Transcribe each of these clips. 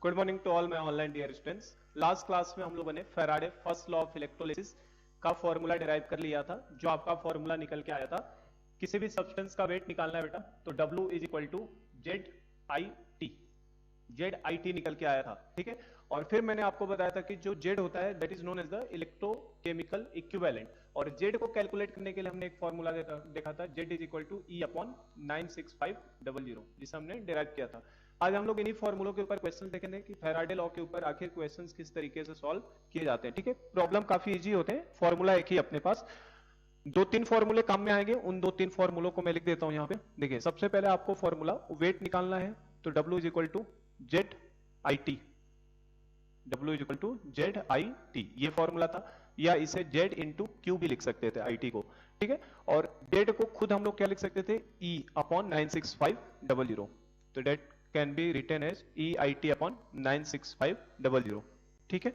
Good morning to all my online dear students. Last class में हम लोगों ने Faraday first law of electrolysis का फॉर्मूला डिराइव कर लिया था। जो आपका फॉर्मूला निकल के आया था, किसी भी सब्सटेंस का वेट निकालना है बेटा तो W is equal to Z I T, Z I T निकल के आया था। ठीक है, और फिर मैंने आपको बताया था कि जो जेड होता है that is known as the electrochemical equivalent, और जेड को कैलकुलेट करने के लिए हमने एक फॉर्मूला देखा था, Z is equal to E upon 96500, जिसे हमने डिराइव किया था। आज हम लोग इन्हीं फॉर्मूलों के ऊपर क्वेश्चन देखेंगे कि फैराडे लॉ के ऊपर आखिर क्वेश्चंस किस तरीके से सॉल्व किए जाते हैं। ठीक है, प्रॉब्लम काफी इजी होते हैं, फॉर्मूला एक ही अपने पास, दो तीन फॉर्मूले काम में आएंगे। उन दो तीन फॉर्मूलों को मैं लिख देता हूं यहां पे। देखिए, सबसे पहले आपको फॉर्मूला वेट निकालना है तो W is equal to Z I T, W is equal to Z I T, ये फॉर्मूला था, या इसे जेड इंटू क्यू भी लिख सकते थे आई टी को। ठीक है, और जेड को खुद हम लोग क्या लिख सकते थे, E अपॉन 96500, तो that can be written as E I T upon 96500। ठीक है,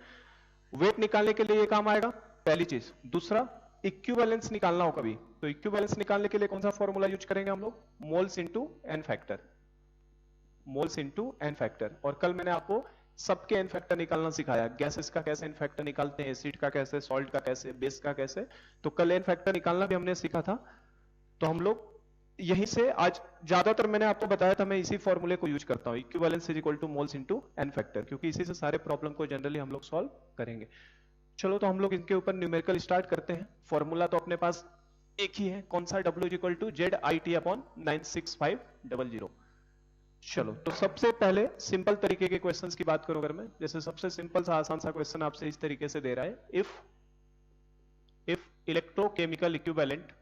वेट निकालने के लिए ये काम आएगा, पहली चीज। दूसरा, इक्विवेलेंस निकालना हो कभी तो इक्विवेलेंस निकालने के लिए कौन सा फॉर्मूला यूज करेंगे हम लोग, moles into N factor, moles into N factor. और कल मैंने आपको सबके एन फैक्टर निकालना सिखाया, गैसेस का कैसे एन फैक्टर निकालते हैं, एसिड का कैसे, सॉल्ट का कैसे, बेस का कैसे, तो कल एन फैक्टर निकालना भी हमने सीखा था। तो हम लोग यहीं से आज ज्यादातर मैंने आपको बताया था, मैं इसी फॉर्मूले को यूज करता हूं, equivalence is equal to moles into N factor, क्योंकि इसी से सारे प्रॉब्लम को जनरली हम लोग सॉल्व करेंगे। चलो तो हम लोग इनके ऊपर न्यूमेरिकल स्टार्ट करते हैं। फॉर्मूला तो अपने पास एक ही है, कौन सा, W is equal to Z I T upon 96500। चलो तो सबसे पहले सिंपल तरीके के क्वेश्चंस की बात करूं अगर मैं, जैसे सबसे सिंपल सा आसान सा क्वेश्चन आपसे इस तरीके से दे रहा है, if electrochemical equivalent,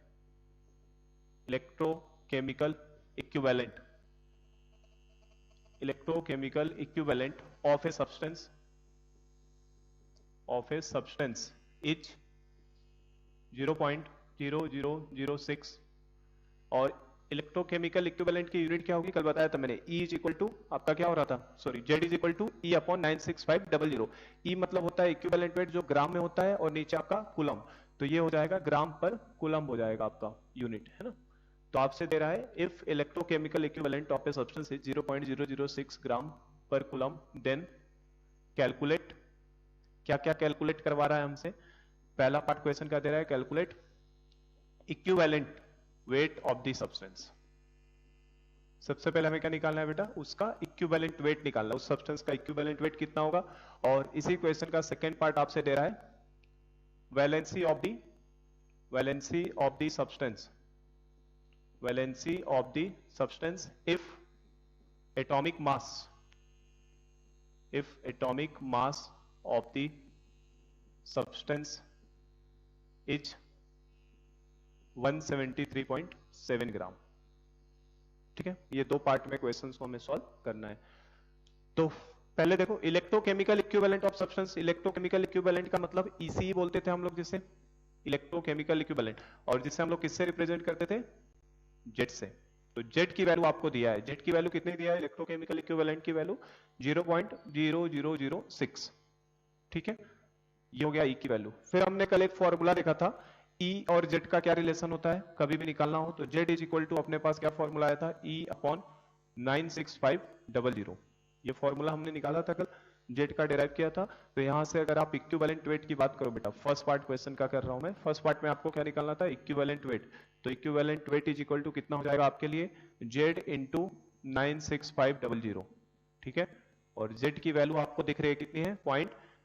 electrochemical equivalent, electrochemical equivalent of a substance, of a substance is 0.0006, और इलेक्ट्रोकेमिकल इक्विवेलेंट की यूनिट क्या होगी, कल बताया था मैंने, E इज इक्वल टू आपका क्या हो रहा था, sorry, Z is equal to E upon 96500। E मतलब होता है इक्विवेलेंट वेट जो ग्राम में होता है, और नीचे आपका कूलम, तो ये हो जाएगा ग्राम पर कूलम हो जाएगा आपका यूनिट, है ना। तो आपसे दे रहा है if electrochemical equivalent of a substance is 0.006 ग्राम पर कूलम, देन कैलकुलेट, क्या क्या कैलकुलेट करवा रहा है हमसे। पहला पार्ट क्वेश्चन का दे रहा है, calculate equivalent weight of the substance. सबसे पहले हमें क्या निकालना है बेटा, उसका इक्विवेलेंट वेट निकालना, उस सब्सटेंस का इक्विवेलेंट वेट कितना होगा। और इसी क्वेश्चन का सेकेंड पार्ट आपसे दे रहा है, valency of the, valency of the substance, valency of the substance if atomic mass, if atomic mass of the substance is 173.7 ग्राम। ठीक है, ये दो पार्ट में क्वेश्चंस को हमें सॉल्व करना है। तो पहले देखो, electrochemical equivalent of substance, electrochemical equivalent का मतलब ECE बोलते थे हम लोग जिसे, इलेक्ट्रोकेमिकल इक्विवेलेंट, और जिसे हम लोग किससे रिप्रेजेंट करते थे, जेड से। तो जेड की वैल्यू आपको दिया है, जेड की वैल्यू कितनी दिया है, इलेक्ट्रोकेमिकल इक्विवेलेंट की वैल्यू 0.0006। ठीक है, ये हो गया ई की वैल्यू। फिर हमने कल एक फॉर्मूला देखा था, ई और जेड का क्या रिलेशन होता है, कभी भी निकालना हो तो जेड इज इक्वल टू अपने पास क्या फॉर्मूला आया था, ई अपॉन 96500। ये फॉर्मूला हमने निकाला था कल, जेड का डिराइव किया था। तो यहां से अगर आप इक्विवेलेंट वेट की बात करो बेटा, फर्स्ट पार्ट क्वेश्चन का कर रहा हूं मैं, फर्स्ट पार्ट में आपको क्या निकालना था, इक्विवेलेंट वेट। तो equivalent weight is equal to कितना हो जाएगा आपके लिए, जेड इंटू 96500। ठीक है, और जेड की वैल्यू आपको दिख रही है कितनी है,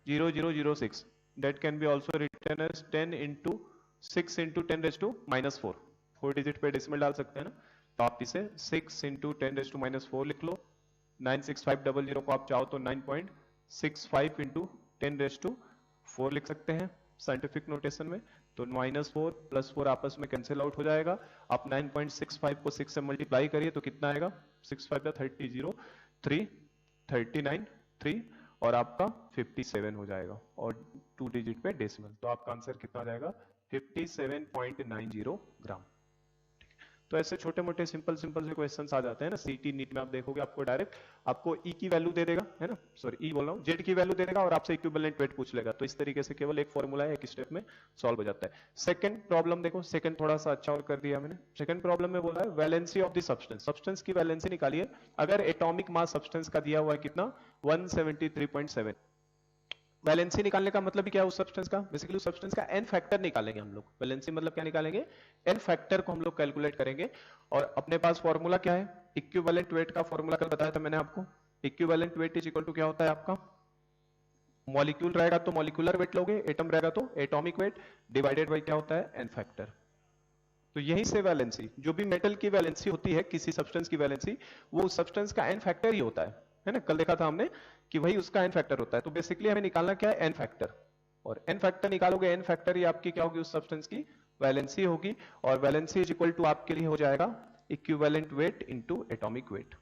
0.0006, that can be also written as 10 into 6 into 10⁻⁻⁴, 4 digit पे डेसिमल डाल सकते हैं ना, तो आप इसे 6 इंटू 10⁻⁴ लिख लो। 96500 को आप चाहो तो 9.65 इंटू 10⁻⁴ लिख सकते हैं साइंटिफिक नोटेशन में। तो -4 + 4 आपस में कैंसिल आउट हो जाएगा। आप 9.65 को 6 से मल्टीप्लाई करिए तो कितना आएगा, 6 5 30 0 3 39 3, और आपका 57 हो जाएगा, और 2 डिजिट पे डेसिमल, तो आपका आंसर कितना आ जाएगा, 57.90 ग्राम। तो ऐसे छोटे मोटे सिंपल सिंपल से क्वेश्चंस आ जाते हैं ना, सीटी नीट में आप देखोगे आपको डायरेक्ट आपको ई की वैल्यू दे देगा, है ना, सॉरी ई बोल रहा हूँ, जेड की वैल्यू दे देगा और आपसे इक्विवेलेंट वेट पूछ लेगा। तो इस तरीके से केवल एक फॉर्मूला है, एक स्टेप में सॉल्व हो जाता है। सेकंड प्रॉब्लम देखो, सेकंड थोड़ा सा अच्छा और कर दिया मैंने। सेकंड प्रॉब्लम में बोला है valency of the substance, substance की वैलेंसी निकालिए अगर एटॉमिक मास सब्सटेंस का दिया हुआ है कितना 173.7। वैलेंसी निकालने का मतलब क्या है उस सब्सटेंस का, बेसिकली उस सब्सटेंस का एन फैक्टर निकालेंगे हम लोग। वैलेंसी मतलब क्या निकालेंगे, एन फैक्टर को हम लोग कैलकुलेट करेंगे। और अपने पास फॉर्मूला क्या है, इक्विवेलेंट वेट का फॉर्मूला कल बताया था मैंने आपको। Equivalent weight is equal to क्या होता है आपका, मॉलिक्यूल रहेगा तो मॉलिक्यूलर वेट लोगे, एटम रहेगा तो एटॉमिक वेट डिवाइडेड बाय क्या होता है एन फैक्टर। तो यहीं से वैलेंसी, जो भी मेटल की वैलेंसी होती है किसी सब्सटेंस की वैलेंसी, वो उस सब्सटेंस का एन फैक्टर ही होता है ना, कल देखा था हमने कि वही उसका एन फैक्टर होता है। तो बेसिकली हमें निकालना क्या है, एन फैक्टर। और एन फैक्टर निकालोगे, एन फैक्टर ही आपकी क्या होगी, उस सब्सटेंस की वैलेंसी होगी। और वैलेंसी इज इक्वल टू आपके लिए हो जाएगा equivalent weight into atomic weight.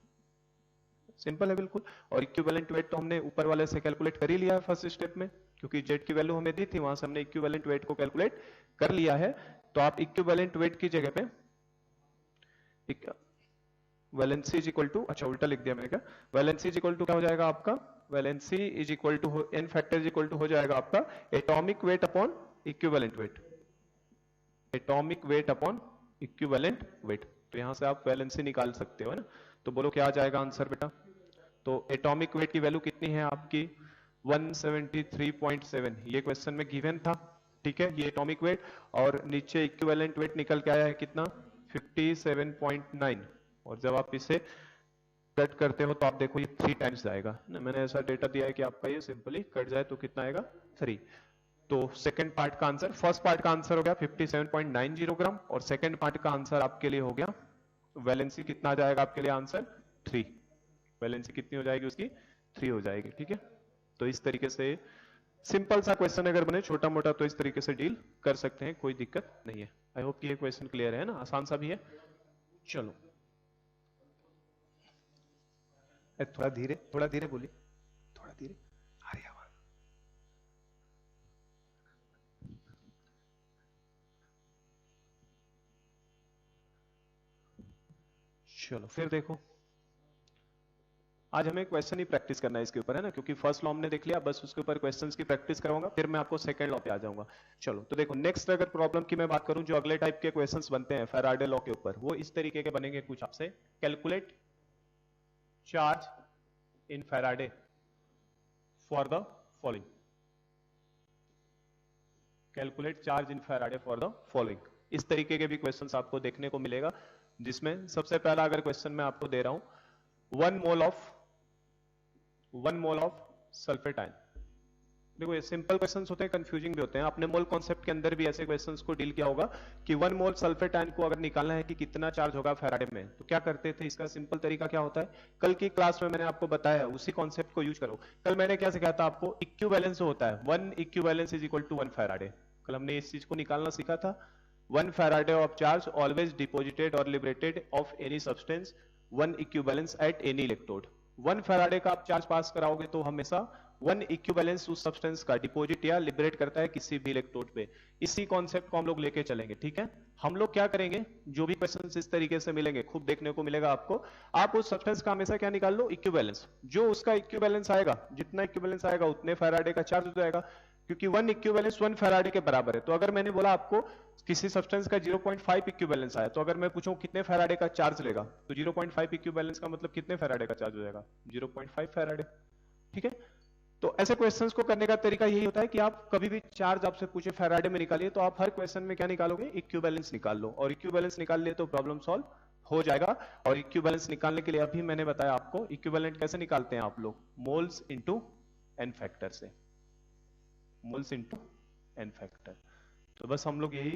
Simple है बिल्कुल। और इक्विवेलेंट वेट तो हमने ऊपर वाले से कैलकुलेट कर ही लिया है फर्स्ट स्टेप में, क्योंकि जेड की वैल्यू हमें दी थी, वहां से हमने इक्विवेलेंट वेट को कैलकुलेट कर लिया है। तो आप इक्विवेलेंट वेट की जगह पे वैलेंसी इज इक्वल टू, अच्छा उल्टा लिख दिया मैंने क्या, वैलेंसी इज इक्वल टू क्या हो जाएगा आपका, valency is equal to n factor is equal to हो जाएगा आपका atomic weight upon equivalent weight, atomic weight upon equivalent weight. तो यहां से आप वैलेंसी निकाल सकते हो, है ना। तो बोलो क्या आ जाएगा आंसर बेटा। तो एटॉमिक वेट की वैल्यू कितनी है आपकी 173.7, ये क्वेश्चन में गिवन था, ठीक है, ये एटॉमिक वेट। और नीचे इक्विवेलेंट वेट निकल के आया है कितना 57.9। और जब आप इसे कट करते हो तो आप देखो ये 3 टाइम्स जाएगा ना, मैंने ऐसा डेटा दिया है कि आपका ये सिंपली कट जाए तो कितना आएगा 3। तो सेकंड पार्ट का आंसर, फर्स्ट पार्ट का आंसर हो गया 57.90 ग्राम, और सेकंड पार्ट का आंसर आपके लिए हो गया वैलेंसी कितना आ जाएगा आपके लिए आंसर 3। वैलेंसी कितनी हो जाएगी उसकी 3 हो जाएगी, ठीक है। तो इस तरीके से सिंपल सा क्वेश्चन अगर बने छोटा मोटा तो इस तरीके से डील कर सकते हैं, कोई दिक्कत नहीं है। आई होप कि ये क्वेश्चन क्लियर है ना, आसान सा भी है। चलो थोड़ा धीरे बोलिए, थोड़ा धीरे आ रही आवाज। चलो फिर देखो, आज हमें क्वेश्चन ही प्रैक्टिस करना है इसके ऊपर, है ना, क्योंकि फर्स्ट लॉ हमने देख लिया, बस उसके ऊपर क्वेश्चंस की प्रैक्टिस कराऊंगा, फिर मैं आपको सेकंड लॉ पे आ जाऊंगा। चलो तो देखो, नेक्स्ट अगर प्रॉब्लम की मैं बात करूं, जो अगले टाइप के क्वेश्चंस बनते हैं फैराडे लॉ के ऊपर, वो इस तरीके के बनेंगे कुछ आपसे। Calculate charge in Faraday for the following, calculate charge in Faraday for the following, इस तरीके के भी क्वेश्चंस आपको देखने को मिलेगा। जिसमें सबसे पहला अगर क्वेश्चन मैं आपको दे रहा हूं, 1 मोल ऑफ सल्फेट आयन। देखो ये सिंपल क्वेश्चंस होते हैं, कंफ्यूजिंग भी होते हैं। आपने मोल कॉन्सेप्ट के अंदर भी ऐसे क्वेश्चंस को डील किया होगा कि 1 मोल सल्फेट आयन को अगर निकालना है कि कितना चार्ज होगा फैराडे में, तो क्या करते थे, इसका सिंपल तरीका क्या होता है, कल की क्लास में मैंने आपको बताया, उसी कॉन्सेप्ट को यूज करो। कल मैंने क्या सिखाया था आपको, इक्विवेलेंस होता है 1 equivalence is equal to 1 faraday. कल हमने इस चीज को निकालना सीखा था। 1 faraday of charge always deposited और liberated of any substance 1 equivalence at any electrode. 1 faraday का आप चार्ज पास कराओगे तो हमेशा 1 इक्विवेलेंस उस सब्सटेंस का डिपॉजिट या लिबरेट करता है किसी भी इलेक्ट्रोड पे। इसी कॉन्सेप्ट को हम लोग लेके चलेंगे, ठीक है। हम लोग क्या करेंगे, जो भी क्वेश्चंस इस तरीके से मिलेंगे, खूब देखने को मिलेगा आपको, आप उस सब्सटेंस का हमेशा क्या निकाल लो, इक्विवेलेंस। जो उसका इक्विवेलेंस आएगा, जितना इक्विवेलेंस आएगा उतने फैराडे का चार्ज हो जाएगा, क्योंकि 1 इक्विवेलेंस 1 फैराडे के बराबर है। तो अगर मैंने बोला आपको किसी सब्सटेंस का 0.5 इक्विवेलेंस आया, तो अगर मैं पूछूं कितने फैराडे का चार्ज लेगा, तो 0.5 इक्विवेलेंस का मतलब कितने फैराडे का चार्ज हो जाएगा, 0.5 फैराडे, ठीक है। तो ऐसे क्वेश्चंस को करने का तरीका यही होता है कि आप कभी भी चार्ज आपसे पूछे फैराडे में निकालिए, तो आप हर क्वेश्चन में क्या निकालोगे, इक्विवेलेंस निकाल लो, और इक्विवेलेंस निकाल लिए तो प्रॉब्लम सॉल्व हो जाएगा। और इक्विवेलेंस निकालने के लिए अभी मैंने बताया आपको इक्विवेलेंट कैसे निकालते हैं आप लोग, मोल्स इंटू एन फैक्टर से, मोल्स इंटू एन फैक्टर। तो बस हम लोग यही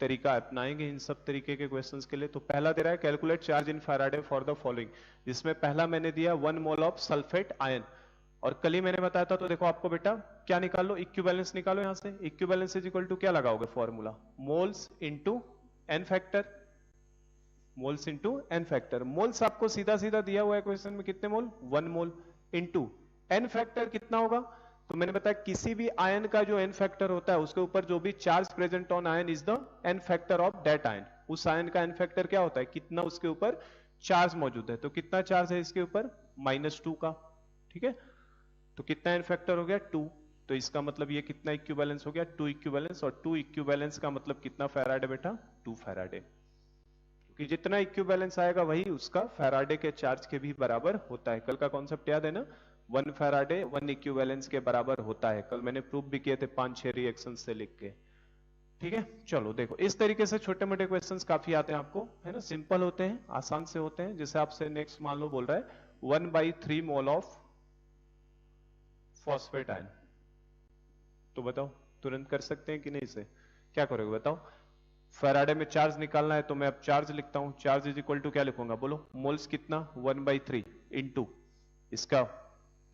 तरीका अपनाएंगे इन सब तरीके के क्वेश्चंस के लिए। तो पहला दे रहा है calculate charge in Faraday for the following, जिसमें पहला मैंने दिया 1 मोल ऑफ सल्फेट आयन, और कल ही मैंने बताया था। तो देखो आपको बेटा क्या निकाल लो, इक्विवेलेंस निकालो। यहां से इक्विवेलेंस इज इक्वल टू क्या लगाओगे formula, moles into N factor, moles into N factor. Moles आपको सीधा सीधा दिया हुआ है क्वेश्चन में, कितने mole, 1 mole, into N factor कितना होगा, तो मैंने बताया किसी भी आयन का जो एन फैक्टर होता है उसके ऊपर जो भी charge present on ion is the n factor of that ion, उस आयन का एन फैक्टर क्या होता है, कितना उसके ऊपर चार्ज मौजूद है। तो कितना चार्ज है इसके ऊपर, -2 का, ठीक है। तो कितना एन फैक्टर हो गया 2, तो इसका मतलब ये कितना इक्विवेलेंस हो गया 2 इक्विवेलेंस, और 2 इक्विवेलेंस का मतलब कितना फैराडे बेटा 2 फैराडे, क्योंकि जितना इक्विवेलेंस आएगा वही उसका फैराडे के चार्ज के भी बराबर होता है। कल का कॉन्सेप्ट याद है ना, 1 फैराडे 1 इक्विवेलेंस के बराबर होता है। कल मैंने प्रूफ भी किए थे 5-6 रिएक्शन से लिख के, ठीक है। चलो देखो, इस तरीके से छोटे मोटे क्वेश्चंस काफी आते हैं आपको, है ना, सिंपल होते हैं, आसान से होते हैं। जैसे आपसे नेक्स्ट मान लो बोल रहा है 1/3 मोल ऑफ फॉस्फेट आयन, तो बताओ तुरंत कर सकते हैं कि नहीं, से क्या करोगे बताओ। फैराडे में चार्ज निकालना है, तो मैं अब चार्ज लिखता हूं, चार्ज इज इक्वल टू क्या लिखूंगा बोलो, मोल्स कितना 1/3 इंटू इसका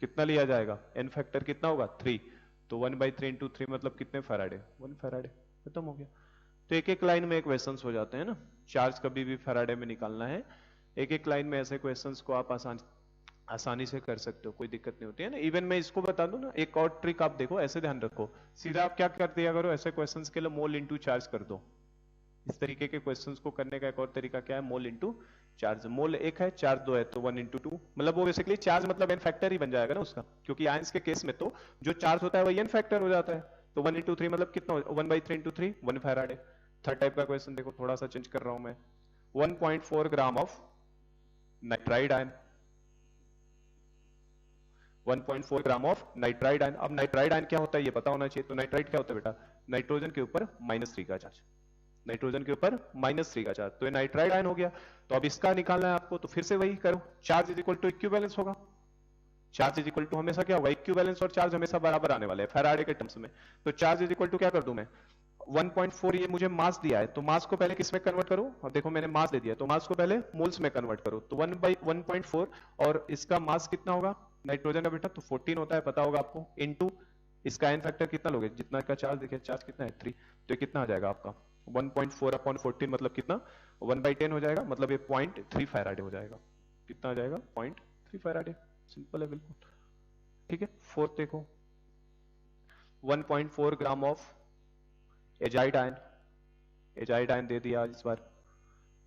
कितना लिया जाएगा, एन फैक्टर कितना होगा 3, तो 1/3 इंटू 3 मतलब कितने फैराडे, 1 फैराडे, खत्म हो गया। तो एक एक लाइन में क्वेश्चंस हो जाते हैं ना, चार्ज कभी भी फैराडे में निकालना है, एक एक लाइन में ऐसे क्वेश्चंस को आप आसानी से कर सकते हो, कोई दिक्कत नहीं होती है ना। इवन मैं इसको बता दूं ना, एक और ट्रिक आप देखो, ऐसे ध्यान रखो, सीधा आप क्या कर दिया करो ऐसे क्वेश्चंस के लिए, मोल इंटू चार्ज कर दो। इस तरीके के क्वेश्चंस को करने का एक और तरीका क्या है, मोल इंटू चार्ज। मोल 1 है, चार्ज 2 है, तो 1 इंटू 2, मतलब वो बेसिकली चार्ज मतलब एन फैक्टर ही बन जाएगा ना उसका, क्योंकि आयंस के केस में तो जो चार्ज होता है वो एन फैक्टर हो जाता है। तो 1 इंटू 3 मतलब कितना, 1/3 इंटू 3 1 फैराडे। थर्ड टाइप का क्वेश्चन देखो, थोड़ा सा चेंज कर रहा हूं मैं, 1.4 gram of nitride ion, 1.4 gram of nitride ion. अब नाइट्राइड आयन क्या होता है ये पता होना चाहिए। तो नाइट्राइड क्या होता है बेटा, नाइट्रोजन के ऊपर -3 का चार्ज, नाइट्रोजन के ऊपर -3 का चार्ज, तो ये नाइट्राइड आयन हो गया। तो अब इसका निकालना है आपको, तो फिर से वही करो, charge is equal to equivalence होगा, चार्ज इज इक्वल टू हमेशा क्या होगा, इक्विवेलेंस और चार्ज हमेशा बराबर आने वाले हैं फैराडे के टर्म्स में। तो चार्ज इज इक्वल टू क्या कर दूं मैं, 1.4, ये मुझे मास दिया है, तो मास को पहले किस में कन्वर्ट करो, और देखो मैंने मास दे दिया, तो मास को पहले मोल्स में कन्वर्ट करो, तो 1/1.4, और इसका मास कितना होगा, नाइट्रोजन का बेटा तो 14 होता है, पता होगा आपको, इनटू इसका एन फैक्टर कितना लोगे, जितना का चार्ज देखिए, चार्ज कितना है 3, तो ये कितना आ जाएगा आपका 1.4/14 मतलब कितना 1/10 हो जाएगा, मतलब ये 0.3 फैराडे हो जाएगा। कितना आ जाएगा 0.3 फैराडे, सिंपल है बिल्कुल, ठीक है। फोर्थ देखो, 1.4 gram of azide ion, azide ion दे दिया इस बार।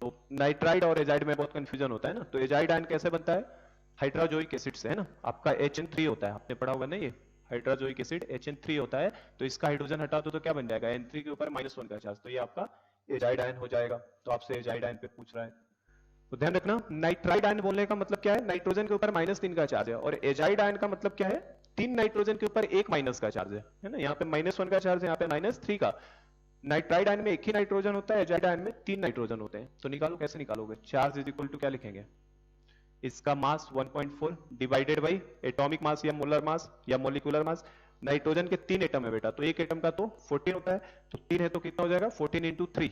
तो नाइट्राइड और एजाइड में बहुत कंफ्यूजन होता है ना, तो एजाइड आयन कैसे बनता है, हाइड्रोजोइक एसिड से, है ना, आपका HN3 होता है, आपने पढ़ा होगा ना, ये हाइड्रोजोइक एसिड HN3 होता है, तो इसका हाइड्रोजन हटा दो तो क्या बन जाएगा, N3 के ऊपर -1 का चार्ज, तो ये आपका एजाइड आयन हो जाएगा। तो आपसे एजाइड आयन पे पूछ रहा है, तो ध्यान रखना, नाइट्राइड आयन बोलने का मतलब क्या है, नाइट्रोजन के ऊपर -3 का चार्ज है, और एजाइड आयन का मतलब क्या है, 3 नाइट्रोजन के ऊपर 1 माइनस का चार्ज है ना, यहाँ पे -1 का चार्ज है, यहाँ पे -3 का। नाइट्राइड आयन में एक ही नाइट्रोजन होता है, एजाइड आयन में 3 नाइट्रोजन होते हैं। तो निकालो, कैसे निकालोगे, चार्ज इज इक्वल टू क्या लिखेंगे, इसका मास 1.4 डिवाइडेड बाई एटॉमिक मास या मोलर मास या मोलिकुलर मास। नाइट्रोजन के 3 एटम है बेटा, तो एक एटम का तो 14 होता है, तो 3 है तो कितना हो जाएगा 14 इंटू 3,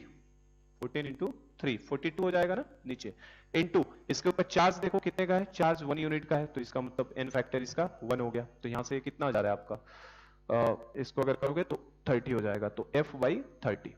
14 इंटू 3 42 हो जाएगा ना नीचे, इंटू इसके ऊपर चार्ज देखो कितने का है, चार्ज 1 यूनिट का है, तो इसका मतलब एन फैक्टर इसका 1 हो गया। तो यहां से कितना जा रहा है आपका, इसको अगर करोगे तो 30 हो जाएगा, तो F/30,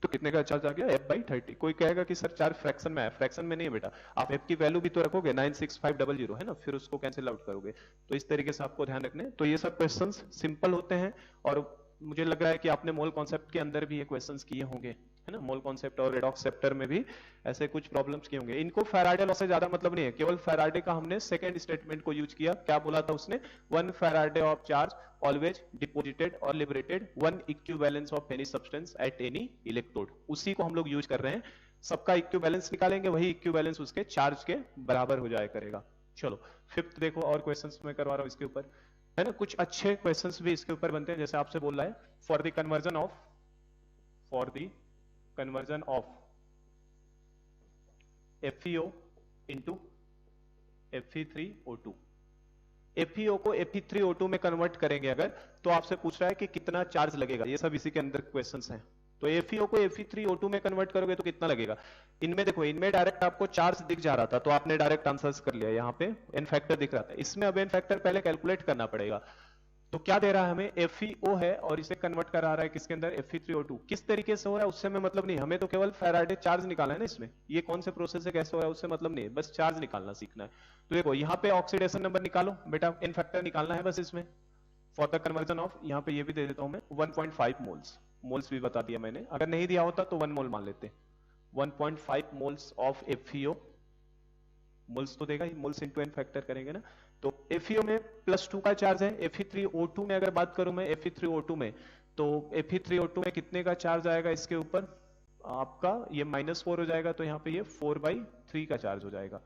तो कितने का चार्ज आ गया F/30। कोई कहेगा कि सर चार्ज फ्रैक्शन में है, फ्रैक्शन में नहीं है बेटा, आप F की वैल्यू भी तो रखोगे 96500 है ना, फिर उसको कैंसिल आउट करोगे। तो इस तरीके से आपको ध्यान रखने, तो ये सब क्वेश्चंस सिंपल होते हैं, और मुझे लग रहा है कि आपने मोल कॉन्सेप्ट के अंदर भी ये क्वेश्चंस किए होंगे, है ना, मोल कॉन्सेप्ट और रेडॉक्स चैप्टर में भी ऐसे कुछ प्रॉब्लम्स किए होंगे। इनको फैराडे लॉ से ज्यादा मतलब नहीं है, केवल फैराडे का हमने सेकंड स्टेटमेंट को यूज किया। क्या बोला था उसने, 1 faraday of charge always deposited और liberated 1 equivalence of any substance at any electrode, उसी को हम लोग यूज कर रहे हैं। सबका इक्विवेलेंस निकालेंगे, वही इक्विवेलेंस उसके चार्ज के बराबर हो जाया करेगा। चलो फिफ्थ देखो, और क्वेश्चंस मैं करवा रहा हूं इसके ऊपर, है ना, कुछ अच्छे क्वेश्चंस भी इसके ऊपर बनते हैं। जैसे आपसे बोल रहा है for the conversion of FeO into Fe3O2, FeO को Fe3O2 में कन्वर्ट करेंगे अगर, तो आपसे पूछ रहा है कि कितना चार्ज लगेगा, ये सब इसी के अंदर क्वेश्चंस हैं। तो FeO को Fe3O2 में कन्वर्ट करोगे तो कितना लगेगा। इनमें देखो, इनमें डायरेक्ट आपको चार्ज दिख जा रहा था, तो आपने डायरेक्ट आंसर्स कर लिया, यहाँ पे एन फैक्टर दिख रहा था, इसमें अब एन फैक्टर पहले कैलकुलेट करना पड़ेगा। तो क्या दे रहा है हमें, FeO है और इसे कन्वर्ट करा रहा है किसके अंदर, Fe3O2। किस तरीके से हो रहा है उससे हमें मतलब नहीं, हमें तो केवल फैराडे चार्ज निकालना है ना इसमें, ये कौन से प्रोसेस से कैसे हो रहा है उससे मतलब नहीं है, बस चार्ज निकालना सीखना है। तो देखो यहाँ पे ऑक्सीडेशन नंबर निकालो बेटा, एन फैक्टर निकालना है बस इसमें, फॉर द कन्वर्जन ऑफ, यहाँ पे ये भी दे देता हूं मैं 1.5 मोल्स, मोल्स भी बता दिया मैंने, अगर नहीं दिया होता तो 1 मोल मान लेते। 1.5 मोल्स ऑफ FeO, मोल्स तो देगा ही, मोल्स इंटू एन फैक्टर करेंगे ना, तो FeO में +2 का चार्ज है। Fe3O2 में अगर बात करूं मैं Fe3O2 में, तो Fe3O2 में कितने का चार्ज आएगा इसके ऊपर आपका, ये -4 हो जाएगा, तो यहाँ पे ये 4/3 का चार्ज हो जाएगा।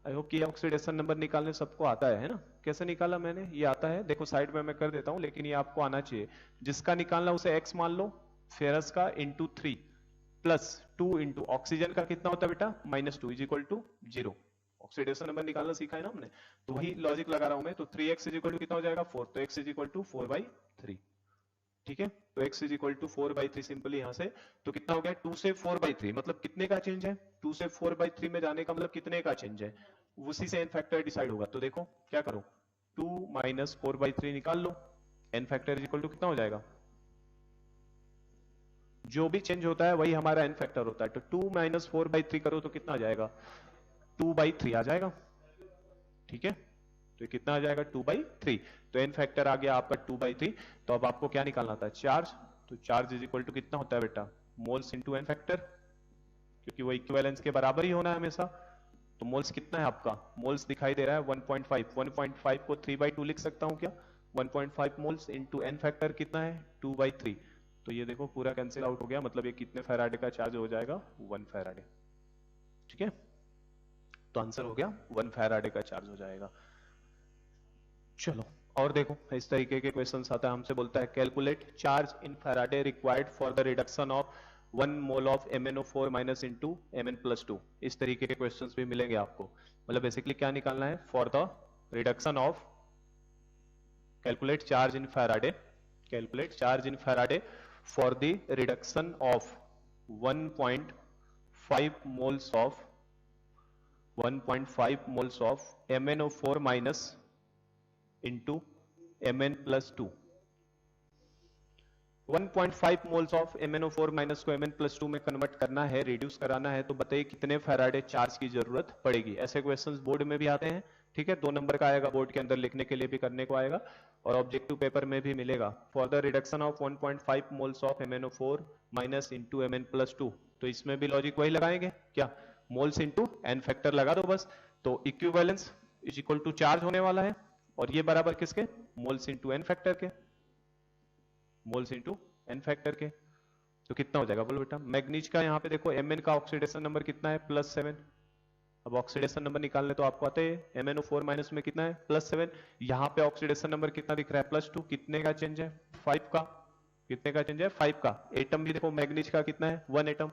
आई होप कि ऑक्सीडेशन नंबर निकालने सबको आता है ना, कैसे निकाला मैंने, ये आता है, देखो साइड में मैं कर देता हूं, लेकिन ये आपको आना चाहिए। जिसका निकालना उसे x मान लो, फेरस का इंटू 3 +2 इंटू ऑक्सीजन का कितना होता है बेटा -2 is equal to 0। Oxidation number निकालना सीखा है ना हमने, तो वही लॉजिक लगा रहा हूं मैं, तो 3x इज इक्वल टू कितना हो जाएगा 4, तो x इज इक्वल टू 4/3, ठीक है, तो x is equal to 4/3 simply यहां से, तो कितना हो गया 2 से 4/3, मतलब कितने का चेंज है, 2 से 4/3 में जाने का मतलब कितने का चेंज है, उसी से n फैक्टर डिसाइड होगा। तो देखो क्या करो, 2 - 4/3 निकाल लो, n factor is equal to कितना हो जाएगा, जो भी चेंज होता है वही हमारा n फैक्टर होता है, तो 2 - 4/3 करो तो कितना आ जाएगा 2/3 आ जाएगा, ठीक है, तो ये कितना आ जाएगा 2/3, तो n फैक्टर आ गया आपका 2/3। तो अब आपको क्या निकालना था चार्ज, तो चार्ज इज इक्वल टू कितना होता है बेटा मोल्स इंटू n फैक्टर, क्योंकि वो इक्विवेलेंस के बराबर ही होना है हमेशा। तो मोल्स कितना है आपका, मोल्स दिखाई दे रहा है 1.5, 1.5 को 3/2 लिख सकता हूं क्या, 1.5 मोल्स इंटू n फैक्टर कितना है 2/3, तो ये देखो पूरा कैंसिल आउट हो गया, मतलब ये कितने फैराडे का चार्ज हो जाएगा 1 फैराडे, ठीक है, तो आंसर हो गया 1 फैराडे का चार्ज हो जाएगा। चलो और देखो इस तरीके के क्वेश्चंस आता है, हमसे बोलता है calculate charge in Faraday required for the reduction of 1 mole of MnO4 minus into Mn+2, इस तरीके के क्वेश्चंस भी मिलेंगे आपको। मतलब बेसिकली क्या निकालना है, for the reduction of, calculate charge in Faraday, calculate charge in Faraday for the reduction of 1.5 moles of 1.5 moles of MnO4 minus into Mn+2, 1.5 moles of MnO4 minus को Mn+2 में convert करना है, reduce कराना है, तो बताइए कितने Faraday charge की जरूरत पड़ेगी। ऐसे क्वेश्चंस बोर्ड में भी आते हैं, ठीक है, 2 नंबर का आएगा बोर्ड के अंदर, लिखने के लिए भी करने को आएगा और ऑब्जेक्टिव पेपर में भी मिलेगा। For the reduction of 1.5 moles of MnO4 minus into Mn+2, तो इसमें भी लॉजिक वही लगाएंगे क्या, मोल्स इंटू n फैक्टर लगा दो बस, तो equivalence is equal to charge होने वाला है, और ये बराबर किसके, मोल्स इंटू n फैक्टर के, मोल्स इंटू n फैक्टर के, तो कितना हो जाएगा बोलो बेटा। मैग्नीज का यहाँ पे देखो Mn का ऑक्सीडेशन नंबर कितना है +7, अब ऑक्सीडेशन नंबर निकालने तो आपको आते हैं, MnO4 माइनस में कितना है +7, यहाँ पे ऑक्सीडेशन नंबर कितना दिख रहा है +2, कितने का चेंज है 5 का, कितने का चेंज है 5 का। एटम भी देखो मैग्नीज का कितना है 1 एटम,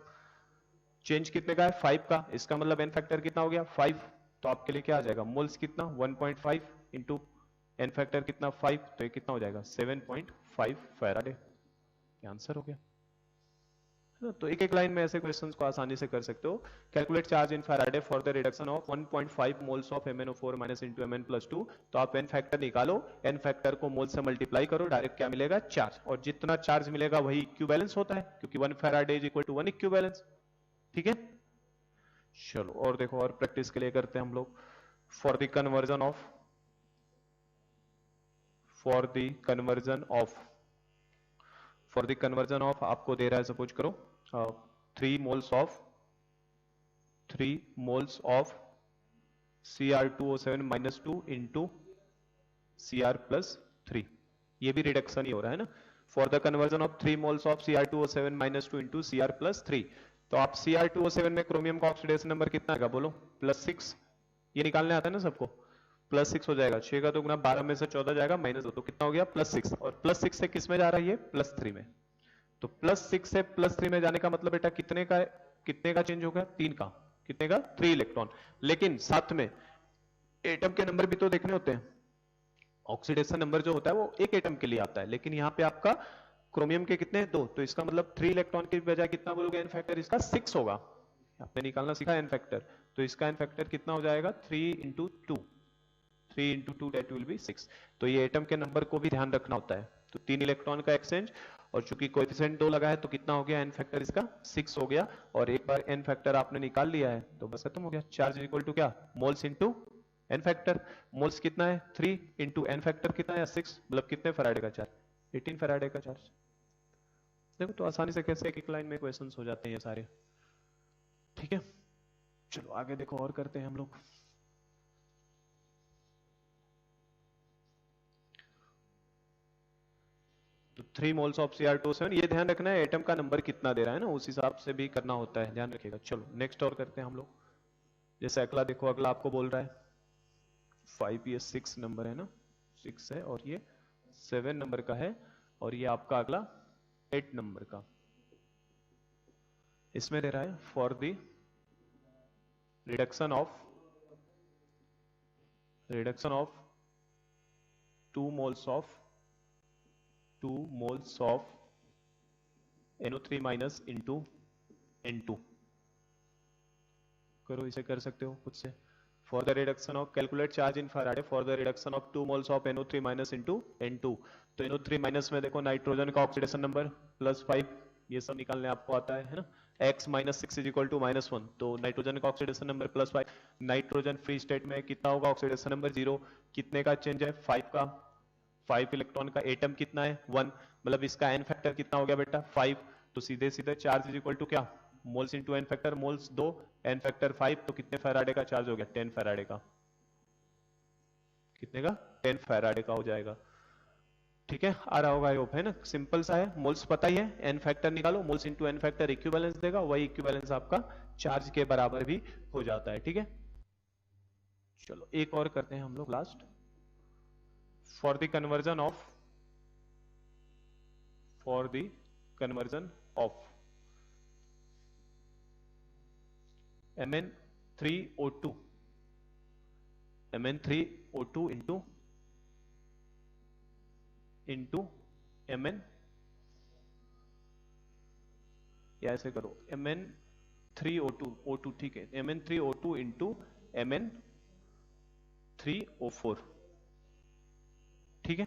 चेंज कितने का है 5 का, इसका मतलब n फैक्टर कितना हो गया 5, तो आपके लिए क्या आ जाएगा मोल्स कितना 1.5 इंटू n फैक्टर कितना 5, तो ये कितना हो जाएगा 7.5 फैराडे, ये आंसर हो गया। तो एक एक लाइन में ऐसे क्वेश्चंस को आसानी से कर सकते हो। Calculate charge in Faraday for the reduction of 1.5 moles of MnO4 minus into Mn+2, तो आप n फैक्टर निकालो, n फैक्टर को मोल से मल्टीप्लाई करो, डायरेक्ट क्या मिलेगा चार्ज, और जितना चार्ज मिलेगा वही इक्विवेलेंस होता है, क्योंकि 1 faraday is equal to 1 equivalence, ठीक है। चलो और देखो और प्रैक्टिस के लिए करते हैं हम लोग, for the conversion of, for the conversion of, for the conversion of आपको दे रहा है सपोज करो 3 moles of Cr2O7 minus 2 into Cr+3, ये भी रिडक्शन ही हो रहा है ना। For the conversion of 3 moles of Cr2O7 minus 2 into Cr+3, तो आप Cr2O7 में क्रोमियम का ऑक्सीडेशन नंबर कितना आएगा बोलो +6, ये निकालने आता है ना सबको, +6 हो जाएगा, 6 का तो गुना 12 में से 14 जाएगा -2, तो कितना हो गया +6, और +6 से किस में जा रहा है ये +3 में, तो +6 से +3 में जाने का मतलब बेटा कितने का चेंज हो गया 3 का, कितने का 3 इलेक्ट्रॉन, लेकिन साथ में एटम के नंबर भी तो देखने होते हैं, ऑक्सीडेशन नंबर जो होता है वो एक एटम के लिए आता है, लेकिन यहाँ पे आपका क्रोमियम के कितने 2, तो इसका मतलब 3 इलेक्ट्रॉन की बजाय कितना बोलोगे n फैक्टर इसका 6 होगा, आपने निकालना सीखा n फैक्टर, तो इसका n फैक्टर कितना हो जाएगा 3 into 2, 3 into 2 that will be 6, तो ये एटम के नंबर को भी ध्यान रखना होता है, तो 3 इलेक्ट्रॉन का एक्सचेंज, और चूंकि कोएफिशिएंट 2 लगा है तो कितना हो गया n फैक्टर इसका 6 हो गया, और एक बार n फैक्टर आपने निकाल लिया है तो बस खत्म हो गया। चार्ज इक्वल टू क्या moles into n factor, moles कितना है 3 इंटू n फैक्टर कितना है 6, मतलब कितने फैराडे का चार्ज 18 फैराडे का चार्ज। देखो तो आसानी से कैसे एक एक लाइन में क्वेश्चंस हो जाते हैं ये सारे। ठीक है, चलो आगे देखो और करते हैं हम लोग। तो 3 मोल्स ऑफ Cr2O7, ये ध्यान रखना है एटम का नंबर कितना दे रहा है ना, उस हिसाब से भी करना होता है, ध्यान रखिएगा। चलो नेक्स्ट और करते हैं हम लोग। जैसे अगला देखो, अगला आपको बोल रहा है 5, ये 6 नंबर है ना, 6 है, और ये 7 नंबर का है, और ये आपका अगला 8 नंबर का। इसमें दे रहा है for the reduction of 2 moles of NO3 minus into N2। करो, इसे कर सकते हो खुद से। For the reduction of, calculate charge in Faraday for the reduction of 2 moles of NO3 minus into N2। तो NO3 माइनस में देखो नाइट्रोजन का ऑक्सीडेशन नंबर +5, ये सब निकालने आपको आता है ना। x minus 6 is equal to -1, तो नाइट्रोजन का oxidation number +5। Nitrogen free state में कितना होगा ऑक्सीडेशन नंबर 0, कितने का चेंज है 5 का, 5 इलेक्ट्रॉन का, एटम कितना है 1, मतलब इसका एन फैक्टर कितना हो गया बेटा 5। तो सीधे सीधे चार्ज इज इक्वल टू क्या, moles into N factor, moles 2 n factor 5, तो कितने फैराडे का चार्ज हो गया 10 फैराडे का, कितने का 10 फैराडे का हो जाएगा। ठीक है, आ रहा होगा आई होप, है ना, सिंपल सा है, मोल्स पता ही है, एन फैक्टर निकालो, moles into N factor equivalence देगा, वही इक्विवेलेंस आपका चार्ज के बराबर भी हो जाता है। ठीक है, चलो एक और करते हैं हम लोग last. For the conversion of MN3O2 into Mn, या ऐसे करो Mn3O2, ठीक है, Mn3O2 इंटू Mn3O4। ठीक है,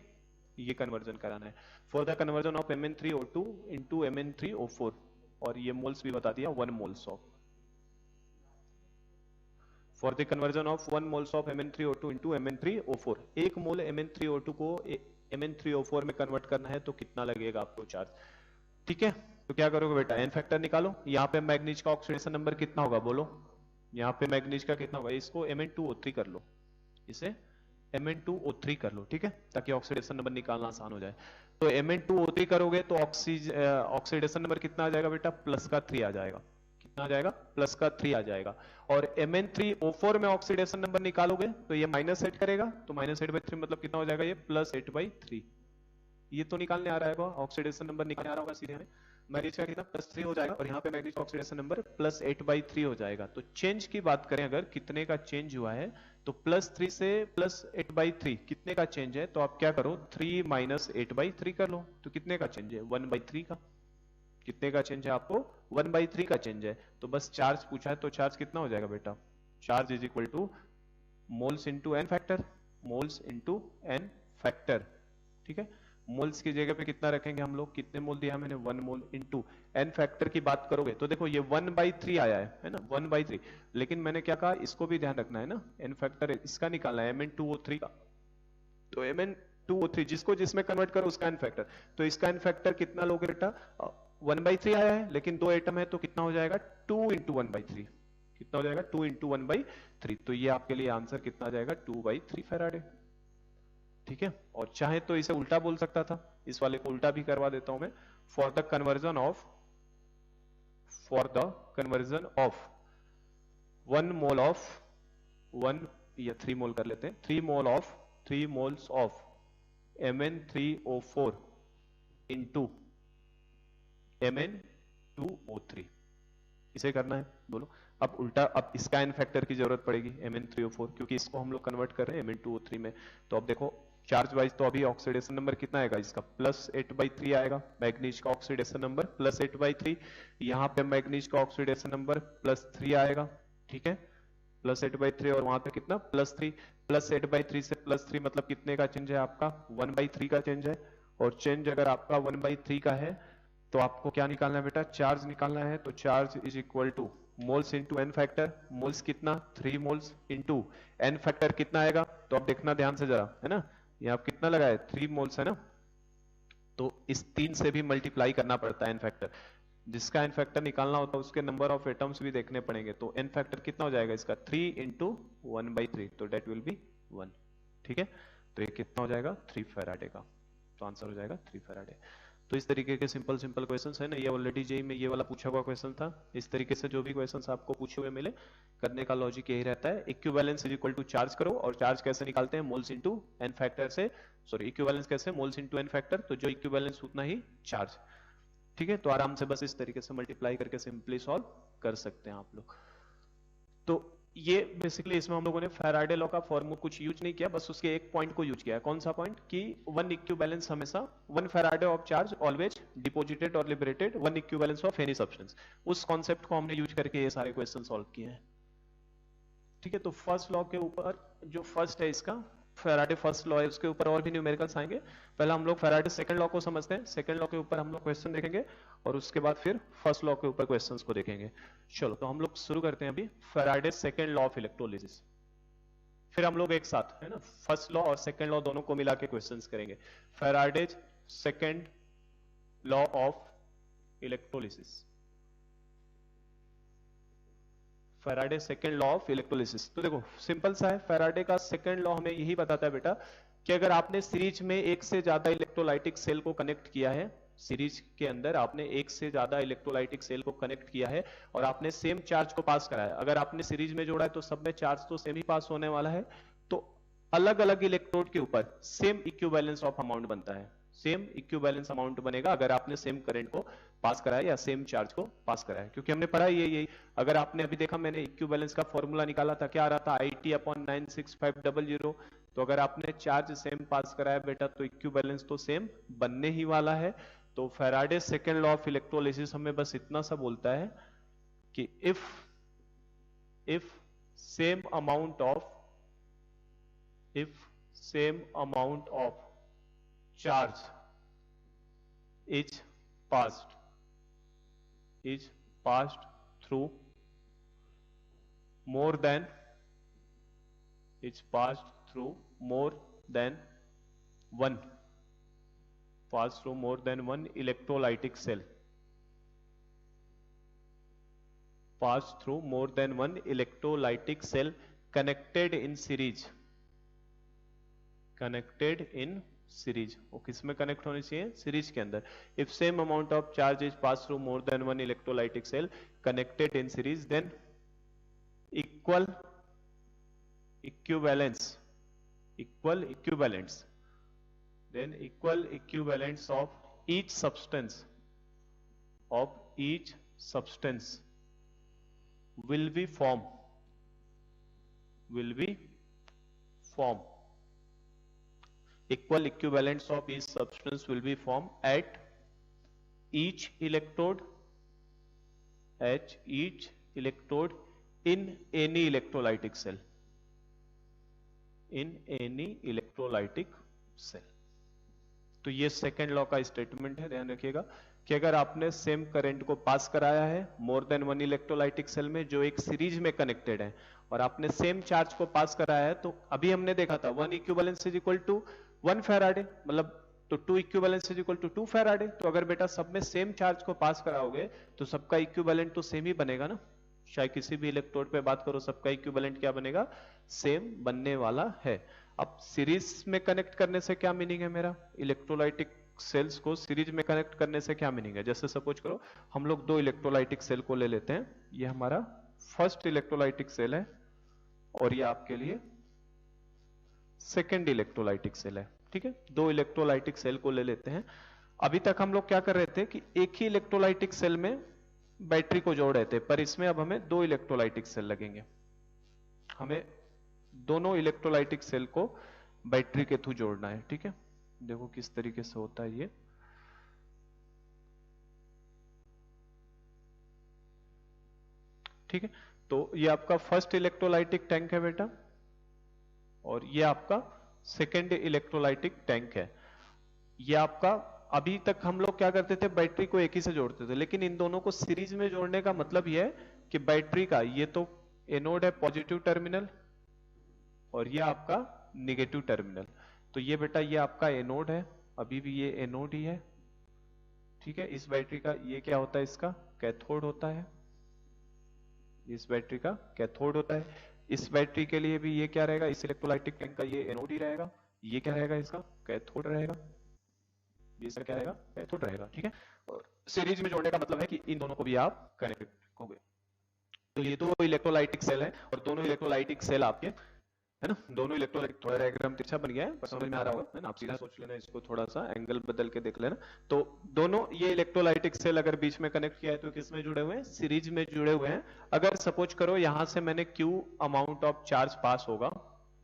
ये कन्वर्जन कराना है। For the conversion of Mn3O2 into Mn3O4, और ये मोल्स भी बता दिया 1 moles of. For the conversion of 1 moles of Mn3O2 into Mn3O4, 1 mole Mn3O2 को Mn3O4 में कन्वर्ट करना है तो कितना लगेगा आपको चार्ज। ठीक है, तो क्या करोगे बेटा, एन फैक्टर निकालो। यहाँ पे मैग्नीज का ऑक्सीडेशन नंबर कितना होगा बोलो, यहाँ पे मैग्नीज का कितना होगा, इसको Mn2O3 कर लो, इसे Mn2O3 कर लो। ठीक है, ताकि ऑक्सीडेशन नंबर निकालना आसान हो जाए। तो Mn2O3 करोगे तो ऑक्सीडेशन नंबर कितना आ जाएगा बेटा, +3 आ जाएगा। कितना आ जाएगा, +3 आ जाएगा। और Mn3O4 में ऑक्सीडेशन नंबर निकालोगे तो ये -8 करेगा, तो -8/3 मतलब कितना हो जाएगा, ये +8/3। ये तो निकालने आ रहा है, ऑक्सीडेशन नंबर निकालने आ रहा होगा सीधे हमें, मैग्नीज का कितना +3 हो जाएगा, और यहाँ पे मैग्नीज का ऑक्सीडेशन नंबर +8/3 हो जाएगा। तो चेंज की बात करें अगर कितने का चेंज हुआ है, तो +3 से +8/3 कितने का चेंज है, तो आप क्या करो 3 - 8/3 कर लो, तो कितने का चेंज है 1/3 का। कितने का चेंज है आपको 1/3 का चेंज है। तो बस चार्ज पूछा है, तो चार्ज कितना हो जाएगा बेटा, charge is equal to moles into N factor, moles into N factor. ठीक है, मोल्स की जगह पे कितना रखेंगे हम लोग, कितने मोल दिया मैंने 1 मोल इंटू एन फैक्टर की बात करोगे तो देखो ये 1/3 आया है ना, 1/3। लेकिन मैंने क्या कहा, इसको भी ध्यान रखना है ना, एन फैक्टर इसका निकालना है Mn2O3 का। तो Mn2O3 जिसको जिसमें कन्वर्ट करो उसका एन फैक्टर, तो इसका एन फैक्टर कितना लोगे बेटा, 1/3 आया है, लेकिन 2 एटम है तो कितना हो जाएगा 2 × 1/3, कितना हो जाएगा 2 × 1/3। तो ये आपके लिए आंसर कितना आ जाएगा 2/3 फैराडे। ठीक है, और चाहे तो इसे उल्टा बोल सकता था, इस वाले को उल्टा भी करवा देता हूं मैं। For the conversion of 1 mole of 1 या 3 मोल कर लेते हैं, 3 moles of Mn3O4 into Mn2O3, इसे करना है बोलो। अब उल्टा, अब इसका एन फैक्टर की जरूरत पड़ेगी Mn3O4, क्योंकि इसको हम लोग कन्वर्ट कर रहे हैं Mn2O3 में। तो अब देखो चार्ज वाइज तो अभी ऑक्सीडेशन नंबर कितना आएगा इसका, +8/3 आएगा, मैग्नीज का ऑक्सीडेशन नंबर +8/3, यहाँ पे मैग्नीज का ऑक्सीडेशन नंबर +3 आएगा। ठीक है, +8/3, और वहां पे कितना +3, +8/3 से +3 मतलब कितने का चेंज है आपका 1/3 का चेंज है। और चेंज अगर आपका 1/3 का है तो आपको क्या निकालना है बेटा, चार्ज निकालना है। तो charge is equal to moles into N factor, moles कितना 3 मोल्स इंटू एन फैक्टर कितना आएगा, तो आप देखना ध्यान से जरा, है ना, यहाँ कितना लगा है 3 मोल्स है ना, तो इस 3 से भी मल्टीप्लाई करना पड़ता है एन फैक्टर। जिसका एन फैक्टर निकालना होता है उसके नंबर ऑफ एटम्स भी देखने पड़ेंगे। तो एन फैक्टर कितना हो जाएगा इसका 3 इंटू 1/3, तो डेट विल बी 1। ठीक है, तो ये कितना हो जाएगा 3 फैराडे का, तो आंसर हो जाएगा 3 फैराडे। तो इस तरीके के सिंपल सिंपल क्वेश्चंस है ना, ये ऑलरेडी जेई में ये वाला पूछा हुआ क्वेश्चन था। इस तरीके से जो भी क्वेश्चंस आपको पूछे हुए मिले, करने का लॉजिक यही रहता है, equivalence is equal to charge करो, और चार्ज कैसे निकालते हैं, मोल्स इनटू एन फैक्टर से, सॉरी इक्विवेलेंस कैसे, मोल्स इनटू एन फैक्टर, तो जो इक्विवेलेंस उतना ही चार्ज। ठीक है, तो आराम से बस इस तरीके से मल्टीप्लाई करके सिंपली सॉल्व कर सकते हैं आप लोग। तो ये बेसिकली इसमें हम लोगों ने फैराडे लॉ का फॉर्मूला कुछ यूज नहीं किया, बस उसके एक पॉइंट को यूज किया है। कौन सा पॉइंट, कि वन इक्विवेलेंस हमेशा, one faraday of charge always deposited और liberated one equivalence of any substance. उस कॉन्सेप्ट को हमने यूज करके ये सारे क्वेश्चन सॉल्व किए हैं। ठीक है, तो फर्स्ट लॉ के ऊपर जो फर्स्ट है इसका फैराडे फर्स्ट लॉ है, उसके ऊपर और भी न्यूमेरिकल्स आएंगे। पहले हम लोग फैराडे सेकंड लॉ को समझते हैं, सेकंड लॉ के ऊपर हम लोग क्वेश्चन देखेंगे, और उसके बाद फिर फर्स्ट लॉ के ऊपर क्वेश्चंस को देखेंगे। चलो, तो हम लोग शुरू करते हैं अभी Faraday second law of electrolysis. फिर हम लोग एक साथ, है ना, फर्स्ट लॉ और सेकंड लॉ दोनों को मिला के क्वेश्चंस करेंगे। Faraday second law of electrolysis, Faraday second law of electrolysis. तो देखो सिंपल सा है, फैराडे का सेकंड लॉ हमें यही बताता है बेटा कि अगर आपने सीरीज में एक से ज्यादा इलेक्ट्रोलाइटिक सेल को कनेक्ट किया है, सीरीज के अंदर आपने एक से ज्यादा इलेक्ट्रोलाइटिक सेल को कनेक्ट किया है और आपने सेम चार्ज को पास कराया, अगर आपने सीरीज में जोड़ा है तो सब में चार्ज तो सेम ही पास होने वाला है, तो अलग अलग इलेक्ट्रोड के ऊपर सेम इक्विवेलेंस ऑफ अमाउंट बनता है, सेम इक्विवेलेंस अमाउंट बनेगा अगर आपने सेम करंट को पास कराया या सेम चार्ज को पास कराया। क्योंकि हमने पढ़ा यही, अगर आपने अभी देखा मैंने इक्विवेलेंस का फॉर्मूला निकाला था, क्या आ रहा था, IT/96500। तो अगर आपने चार्ज सेम पास कराया बेटा तो इक्विवेलेंस तो सेम बनने ही वाला है। तो Faraday second law of electrolysis हमें बस इतना सा बोलता है कि if same amount of charge is passed through more than one electrolytic cell, connected in series, वो किसमें कनेक्ट होनी चाहिए, सीरीज के अंदर। If same amount of charge is pass through more than one electrolytic cell connected in series, then equal equivalence of each substance will be form equal equivalents of each substance will be formed at each electrode in any electrolytic cell, तो ये second law का statement है, ध्यान रखिएगा कि अगर आपने same current को पास कराया है more than one electrolytic cell में जो एक सीरीज में कनेक्टेड है, और आपने सेम चार्ज को पास कराया है, तो अभी हमने देखा था one equivalence is equal to 1 faraday, मतलब तो 2 equivalence is equal to 2 faraday. तो अगर बेटा सब में सेम चार्ज को पास कराओगे तो सबका इक्विवेलेंट तो सेम ही बनेगा ना, चाहे किसी भी इलेक्ट्रोड पे बात करो सबका इक्विवेलेंट क्या बनेगा, सेम बनने वाला है। अब सीरीज में कनेक्ट करने से क्या मीनिंग है मेरा, इलेक्ट्रोलाइटिक सेल्स को सीरीज में कनेक्ट करने से क्या मीनिंग है, जैसे सपोज करो हम लोग दो इलेक्ट्रोलाइटिक सेल को ले लेते हैं, ये हमारा फर्स्ट इलेक्ट्रोलाइटिक सेल है और ये आपके लिए सेकेंड इलेक्ट्रोलाइटिक सेल है। ठीक है, दो इलेक्ट्रोलाइटिक सेल को ले लेते हैं। अभी तक हम लोग क्या कर रहे थे कि एक ही इलेक्ट्रोलाइटिक सेल में बैटरी को जोड़ रहे थे, पर इसमें अब हमें दो इलेक्ट्रोलाइटिक सेल लगेंगे, हमें दोनों इलेक्ट्रोलाइटिक सेल को बैटरी के थ्रू जोड़ना है। ठीक है, देखो किस तरीके से होता है ये, ठीक है, तो ये आपका फर्स्ट इलेक्ट्रोलाइटिक टैंक है बेटा, और ये आपका सेकेंड इलेक्ट्रोलाइटिक टैंक है। ये आपका, अभी तक हम लोग क्या करते थे, बैटरी को एक ही से जोड़ते थे, लेकिन इन दोनों को सीरीज में जोड़ने का मतलब यह है कि बैटरी का ये तो एनोड है पॉजिटिव टर्मिनल और ये आपका निगेटिव टर्मिनल, तो ये बेटा ये आपका एनोड है अभी भी ये एनोड ही है, ठीक है। इस बैटरी का ये क्या होता है, इसका कैथोड होता है, इस बैटरी का कैथोड होता है। इस बैटरी के लिए भी ये क्या रहेगा, इस इलेक्ट्रोलाइटिक टैंक का ये एनोड ही रहेगा, ये क्या रहेगा, इसका कैथोड रहेगा, ये इसका क्या रहेगा, कैथोड रहेगा, ठीक है। और सीरीज में जोड़ने का मतलब है कि इन दोनों को भी आप कनेक्ट करोगे। तो ये तो इलेक्ट्रोलाइटिक सेल है, और दोनों इलेक्ट्रोलाइटिक सेल आपके, है ना, दोनों इलेक्ट्रोलाइट, थोड़ा डायग्राम तिरछा बन गया है पर समझ में आ रहा होगा, है ना। आप सीधा सोच लेना, इसको थोड़ा सा एंगल बदल के देख लेना। तो दोनों ये इलेक्ट्रोलाइटिक सेल अगर बीच में कनेक्ट किया है तो किस में जुड़े हुए हैं, सीरीज में जुड़े हुए हैं। अगर सपोज करो यहां से मैंने Q अमाउंट ऑफ चार्ज पास होगा,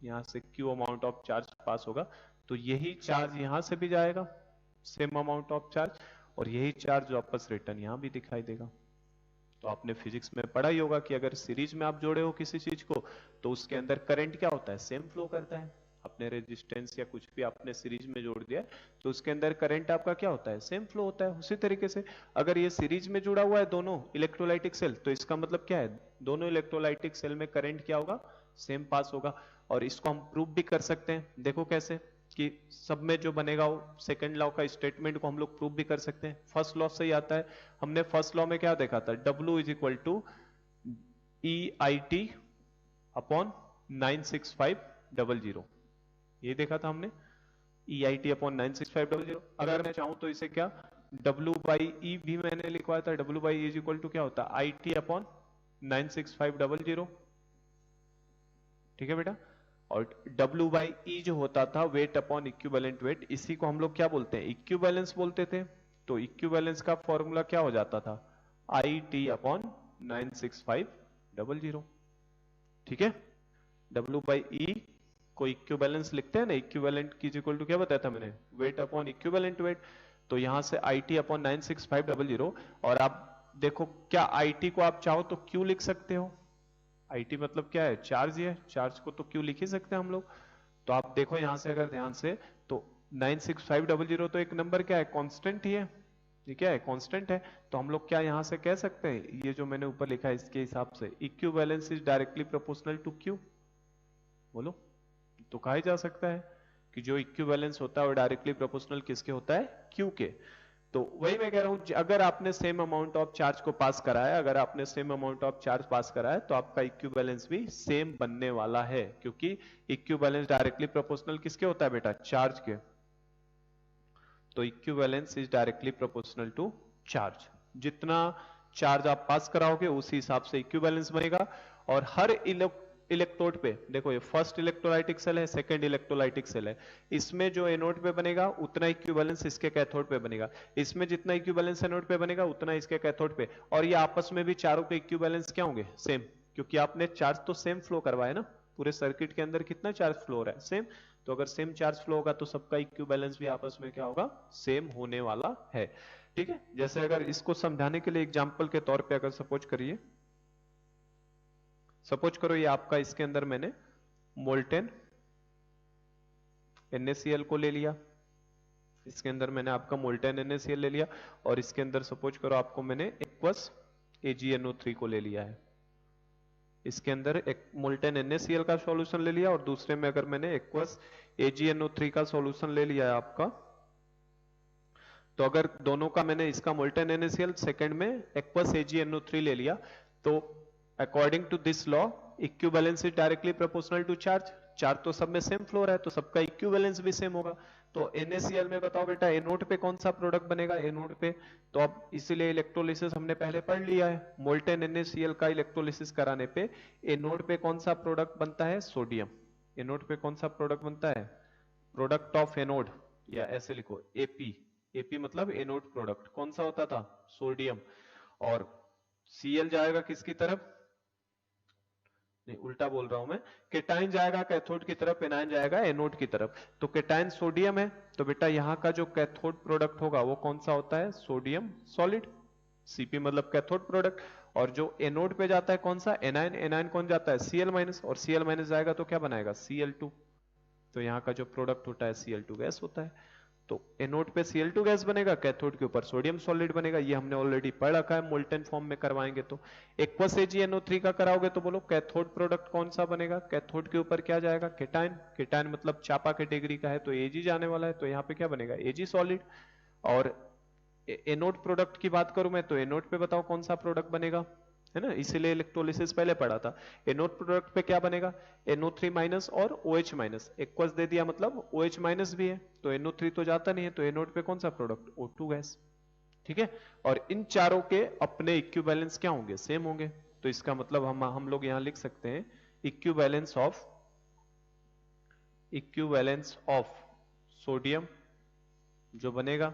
यहां से Q अमाउंट ऑफ चार्ज पास होगा, तो यही चार्ज यहां से भी जाएगा, सेम अमाउंट ऑफ चार्ज, और यही चार्ज वापस रिटर्न यहां भी दिखाई देगा। तो आपने फिजिक्स में पढ़ा ही होगा कि अगर सीरीज में आप जोड़े हो किसी चीज को तो उसके अंदर करंट क्या होता है, सेम फ्लो करता है। अपने रेजिस्टेंस या कुछ भी आपने सीरीज में जोड़ दिया तो उसके अंदर करंट आपका क्या होता है, सेम फ्लो होता है। उसी तरीके से अगर ये सीरीज में जुड़ा हुआ है दोनों इलेक्ट्रोलाइटिक सेल, तो इसका मतलब क्या है, दोनों इलेक्ट्रोलाइटिक सेल में करंट क्या होगा, सेम पास होगा। और इसको हम प्रूव भी कर सकते हैं, देखो कैसे, कि सब में जो बनेगा वो सेकंड लॉ का स्टेटमेंट को हम लोग प्रूव भी कर सकते हैं। फर्स्ट लॉ से ही आता है, हमने फर्स्ट लॉ में क्या देखा था, W is equal to EIT upon 96500, ये देखा था हमने, EIT अपॉन 96500। अगर मैं चाहूं तो इसे क्या, W बाई E भी मैंने लिखवाया था, W by E is equal to क्या होता है, IT अपॉन 96500, ठीक है बेटा। और W बाई ई जो होता था वेट अपॉन इक्विवेलेंट वेट, इसी को हम लोग क्या बोलते हैं, इक्विवेलेंस बोलते थे। तो इक्विवेलेंस का फॉर्मूला क्या हो जाता था, IT अपॉन 96500, ठीक है। W बाई ई को इक्विवेलेंस लिखते हैं ना, इक्विवेलेंट की इक्वल टू क्या बताया था मैंने, वेट अपॉन इक्विवेलेंट वेट। तो यहां से IT अपॉन 96500, और आप देखो क्या IT को आप चाहो तो Q लिख सकते हो, IT मतलब क्या है, चार्ज है, चार्ज को तो क्यों लिख ही सकते हैं हम लोग। तो आप देखो यहां से अगर ध्यान से, तो 96500 तो एक नंबर क्या है, कांस्टेंट ही है, ये क्या है, कांस्टेंट है। तो हम लोग क्या यहां से कह सकते हैं, ये जो मैंने ऊपर लिखा है इसके हिसाब से, equivalence is directly proportional to Q, बोलो। तो कहा जा सकता है कि जो इक्विवेलेंस होता है वो डायरेक्टली प्रोपोर्शनल किसके होता है, Q के। तो वही मैं कह रहा हूं, अगर आपने सेम अमाउंट ऑफ चार्ज को पास करा है, अगर आपने सेम अमाउंट ऑफ चार्ज पास करा है, तो आपका इक्विवेलेंस भी सेम बनने वाला है, क्योंकि इक्विवेलेंस डायरेक्टली प्रोपोर्शनल किसके होता है बेटा, चार्ज के। तो equivalence is directly proportional to charge, जितना चार्ज आप पास कराओगे उसी हिसाब से इक्विवेलेंस बनेगा। और हर इलेक्ट्रोड पे देखो, ये फर्स्ट इलेक्ट्रोलाइटिक सेल है, सेकंड इलेक्ट्रोलाइटिक सेल है, इसमें जो एनोड पे बनेगा उतना इक्विवेलेंस इसके कैथोड पे बनेगा, इसमें जितना इक्विवेलेंस एनोड पे बनेगा उतना इसके कैथोड पे, और ये आपस में भी चारों पे इक्विवेलेंस क्या होंगे, सेम, क्योंकि आपने चार्ज तो सेम फ्लो करवाया ना, पूरे सर्किट के अंदर कितना चार्ज फ्लो हो रहा है, सेम। तो अगर सेम चार्ज फ्लो होगा तो सबका इक्विवेलेंस भी आपस में क्या होगा, सेम होने वाला है, ठीक है। जैसे अगर इसको समझाने के लिए एग्जांपल के तौर पे अगर सपोज करिए, सपोज करो ये आपका, इसके अंदर मैंने मोल्टेन NaCl को ले लिया, इसके अंदर मैंने आपका मोल्टेन NaCl ले लिया, और इसके अंदर सपोज करो आपको मैंने एक्वस AgNO3 को ले लिया है। इसके अंदर एक मोल्टेन NaCl का सॉल्यूशन ले लिया, और दूसरे में अगर मैंने एक्वस AgNO3 का सॉल्यूशन ले लिया है आपका, तो अगर दोनों का मैंने, इसका मोल्टेन NaCl, सेकंड में एक्वस AgNO3 ले लिया, तो according to this law equivalence is directly proportional to charge, charge तो सब में सेम फ्लो रहा है तो सबका इक्विवेलेंस भी सेम होगा। तो NaCl में बताओ बेटा एनोड पे कौन सा प्रोडक्ट बनेगा, एनोड पे, तो अब इसीलिए इलेक्ट्रोलिसिस हमने पहले पढ़ लिया है, मोल्टेन NaCl का इलेक्ट्रोलिसिस कराने पे एनोड पे कौन सा प्रोडक्ट बनता है, सोडियम। एनोड पे कौन सा प्रोडक्ट बनता है, प्रोडक्ट ऑफ एनोड, या ऐसे लिखो AP, AP मतलब एनोड प्रोडक्ट कौन सा होता था, सोडियम। और Cl जाएगा किसकी तरफ, नहीं उल्टा बोल रहा हूं मैं, केटाइन जाएगा कैथोड की तरफ, एनायन जाएगा एनोड की तरफ। तो केटाइन सोडियम है, तो बेटा यहाँ का जो कैथोड प्रोडक्ट होगा वो कौन सा होता है, सोडियम सॉलिड, Cp मतलब कैथोड प्रोडक्ट। और जो एनोड पे जाता है कौन सा, एनायन, एनायन कौन जाता है, Cl माइनस, और Cl माइनस जाएगा तो क्या बनाएगा, Cl2। तो यहाँ का जो प्रोडक्ट होता है Cl2 गैस होता है। तो एनोड पे Cl2 गैस बनेगा, कैथोड के ऊपर सोडियम सॉलिड बनेगा। ये हमने ऑलरेडी पढ़ रखा है, मोल्टेन फॉर्म में करवाएंगे तो। एक्वस AgNO3 का कराओगे तो बोलो कैथोड प्रोडक्ट कौन सा बनेगा? कैथोड के ऊपर क्या जाएगा? केटायन। केटायन मतलब चापा कैटेगरी का है तो Ag जाने वाला है, तो यहाँ पे क्या बनेगा? Ag solid. और एनोड प्रोडक्ट की बात करूं मैं तो एनोड पे बताओ कौन सा प्रोडक्ट बनेगा, है ना, इसीलिए इलेक्ट्रोलिसिस पहले पढ़ा था। एनोड प्रोडक्ट पे क्या बनेगा? NO3 माइनस और OH माइनस। एक्वस दे दिया मतलब OH माइनस भी है, तो NO3 तो जाता नहीं है, तो एनोड पे कौन सा प्रोडक्ट? O2 gas. ठीक है, और इन चारों के अपने इक्विवेलेंस क्या होंगे? सेम होंगे। तो इसका मतलब हम लोग यहां लिख सकते हैं इक्विवेलेंस ऑफ सोडियम जो बनेगा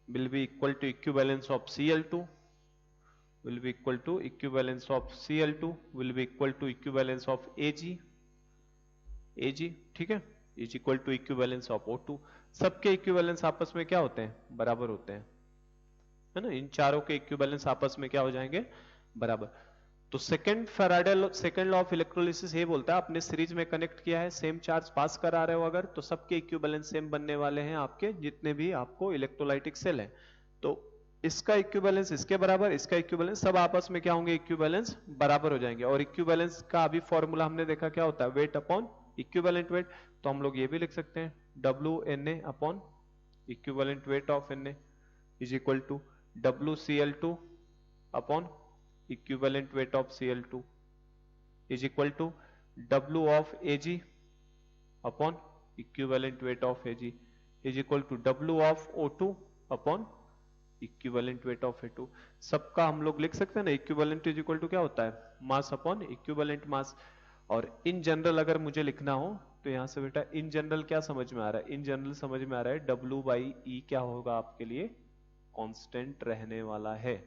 will be equal to equivalence of Cl2 will be equal to equivalence of Cl2 will be equal to equivalence of Ag। ठीक है, is equal to equivalence of O2। सबके इक्विवेलेंस आपस में क्या होते हैं? बराबर होते हैं, है ना। इन चारों के इक्विवेलेंस आपस में क्या हो जाएंगे? बराबर। तो सेकंड लॉ ऑफ इलेक्ट्रोलिसिस ये बोलता है, आपने सीरीज में कनेक्ट किया है, सेम चार्ज पास करा रहे हो अगर, तो सबके इक्विवेलेंस सेम बनने वाले हैं आपके जितने भी आपको इलेक्ट्रोलाइटिक सेल हैं। तो इसका इक्विवेलेंस इसके बराबर, इसका इक्विवेलेंस, सब आपस में क्या होंगे? इक्विवेलेंस बराबर हो जाएंगे। और इक्विवेलेंस का अभी फॉर्मूला हमने देखा क्या होता है? Weight upon equivalent weight. तो हम लोग ये भी लिख सकते हैं WNA upon equivalent weight of Na is equal to WCl2 upon equivalent weight of Cl2 is equal to W of Ag upon equivalent weight of Ag is equal to W of O2 upon equivalent weight of A2। सबका हम लोग लिख सकते हैं ना, equivalent is equal to क्या होता है? मास अपॉन equivalent मास। और इन जनरल अगर मुझे लिखना हो तो यहां से बेटा इन जनरल क्या समझ में आ रहा है? इन जनरल समझ में आ रहा है W by E क्या होगा आपके लिए? कांस्टेंट रहने वाला है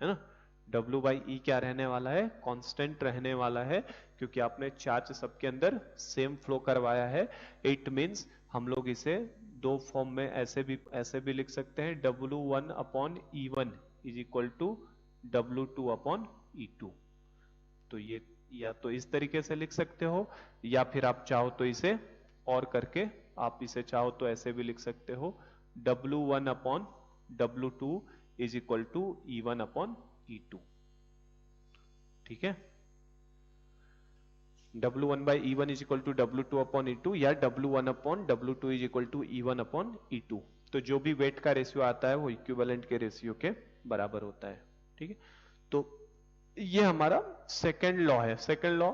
ना। W बाई ई क्या रहने वाला है? कांस्टेंट रहने वाला है, क्योंकि आपने चार्ज सबके अंदर सेम फ्लो करवाया है। इट मींस हम लोग इसे दो फॉर्म में ऐसे भी लिख सकते हैं, W1 upon E1 is equal to W2 upon E2। तो ये या तो इस तरीके से लिख सकते हो, या फिर आप चाहो तो इसे और करके आप इसे चाहो तो ऐसे भी लिख सकते हो, W1 upon W2 is equal to E1 upon E2। ठीक है, W1 by E1 is equal to W2 upon E2, या W1 upon W2 is equal to E1 upon E2। तो जो भी वेट का रेशियो आता है वो इक्विवेलेंट के रेशियो के बराबर होता है। ठीक है, तो ये हमारा सेकेंड लॉ है। सेकेंड लॉ,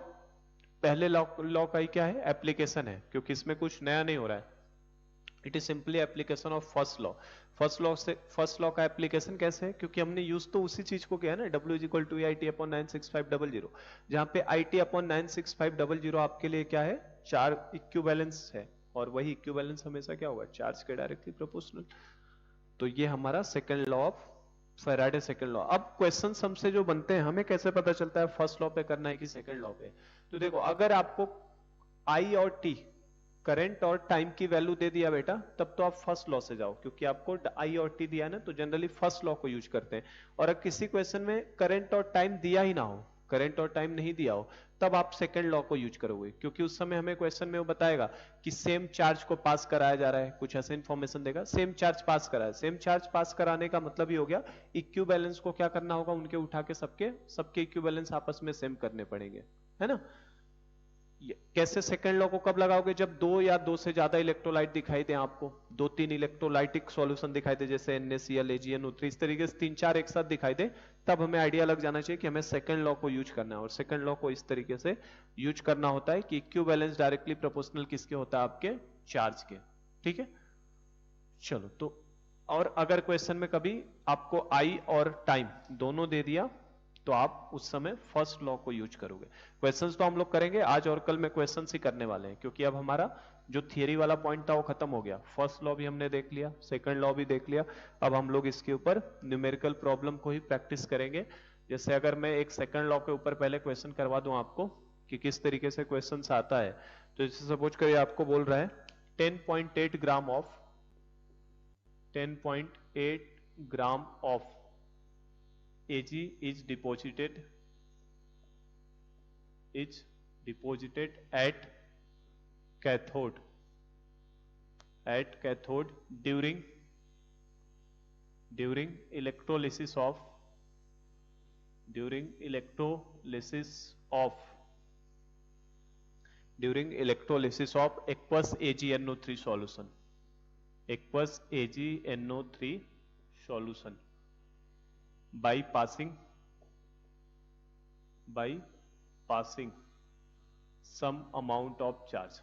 पहले लॉ का ही क्या है? एप्लीकेशन है, क्योंकि इसमें कुछ नया नहीं हो रहा है। It is simply application of first law. First law का एप्लीकेशन कैसे है? क्योंकि हमने यूज तो उसी चीज को किया है ना, W is equal to IT upon 96500, जहां पे IT अपॉन 96500 आपके लिए क्या है? चार्ज इक्विवेलेंस है, और वही इक्विवेलेंस हमेशा क्या होगा? चार्ज के डायरेक्टली प्रोपोर्शनल। तो ये हमारा second law of Faraday second law. अब क्वेश्चन हमसे जो बनते हैं, हमें कैसे पता चलता है फर्स्ट लॉ पे करना है कि सेकेंड लॉ पे? तो देखो, अगर आपको I और T करंट और टाइम की वैल्यू दे दिया बेटा, तब तो आप फर्स्ट लॉ से जाओ, क्योंकि आपको I और T दिया है ना, तो जनरली फर्स्ट लॉ को यूज करते हैं। और अगर किसी क्वेश्चन में करंट और टाइम दिया ही ना हो, करंट और टाइम नहीं दिया हो, तब आप सेकेंड लॉ को यूज करोगे, क्योंकि उस समय हमें क्वेश्चन में वो बताएगा कि सेम चार्ज को पास कराया जा रहा है, कुछ ऐसे इंफॉर्मेशन देगा, सेम चार्ज पास करा है। सेम चार्ज पास कराने का मतलब ही हो गया इक्विवेलेंस को क्या करना होगा? उनके उठा के सबके इक्विवेलेंस आपस में सेम करने पड़ेंगे, है ना। कैसे सेकेंड लॉ को कब लगाओगे? जब दो या दो से ज्यादा इलेक्ट्रोलाइट दिखाई दे आपको, दो तीन इलेक्ट्रोलाइटिक सॉल्यूशन दिखाई दे, जैसे NaCl AgNO3, इस तरीके से तीन चार एक साथ दिखाई दे, तब हमें आइडिया लग जाना चाहिए कि हमें सेकेंड लॉ को यूज करना है। और सेकेंड लॉ को इस तरीके से यूज करना होता है कि इक्विवेलेंस डायरेक्टली प्रोपोर्शनल किसके होता है? आपके चार्ज के। ठीक है, चलो तो, और अगर क्वेश्चन में कभी आपको I और टाइम दोनों दे दिया, तो आप उस समय फर्स्ट लॉ को यूज करोगे। क्वेश्चंस तो हम लोग करेंगे आज और कल में, क्वेश्चंस ही करने वाले हैं, क्योंकि अब हमारा जो थियरी वाला पॉइंट था वो खत्म हो गया। फर्स्ट लॉ भी हमने देख लिया, सेकंड लॉ भी देख लिया, अब हम लोग इसके ऊपर न्यूमेरिकल प्रॉब्लम को ही प्रैक्टिस करेंगे। जैसे अगर मैं एक सेकंड लॉ के ऊपर पहले क्वेश्चन करवा दूं आपको कि किस तरीके से क्वेश्चन आता है, तो जैसे सपोज करिए आपको बोल रहा है 10.8 gram of Ag is deposited at cathode at cathode during electrolysis of aqueous AgNO3 solution, by passing some amount of charge,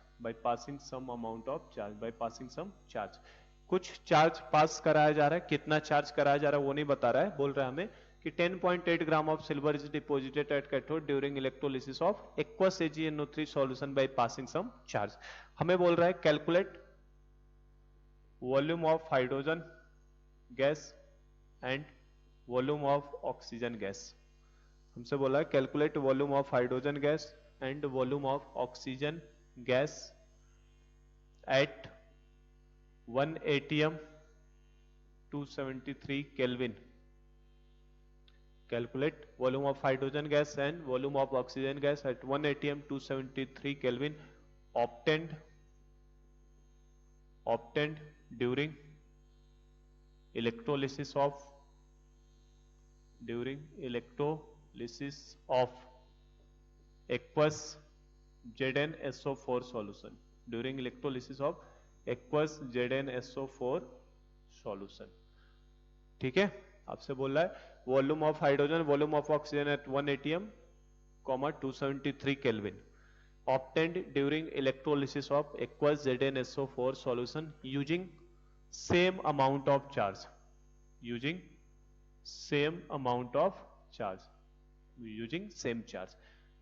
कुछ चार्ज पास कराया जा रहा है, कितना चार्ज कराया जा रहा है वो नहीं बता रहा है, बोल रहा है हमें कि 10.8 gram of silver is deposited at cathode during electrolysis of aqueous AgNO3 solution by passing some charge. हमें बोल रहा है calculate volume of hydrogen gas and volume of oxygen gas. हमसे बोला है calculate volume of hydrogen gas and volume of oxygen gas at 1 atm 273 Kelvin. Calculate volume of hydrogen gas and volume of oxygen gas at 1 atm 273 Kelvin obtained during electrolysis of aqueous ZnSO4 solution, during electrolysis of aqueous ZnSO4 solution. ठीक है, आपसे बोल रहा है volume of hydrogen volume of oxygen at 1 atm 273 kelvin obtained during electrolysis of aqueous ZnSO4 solution using same amount of charge,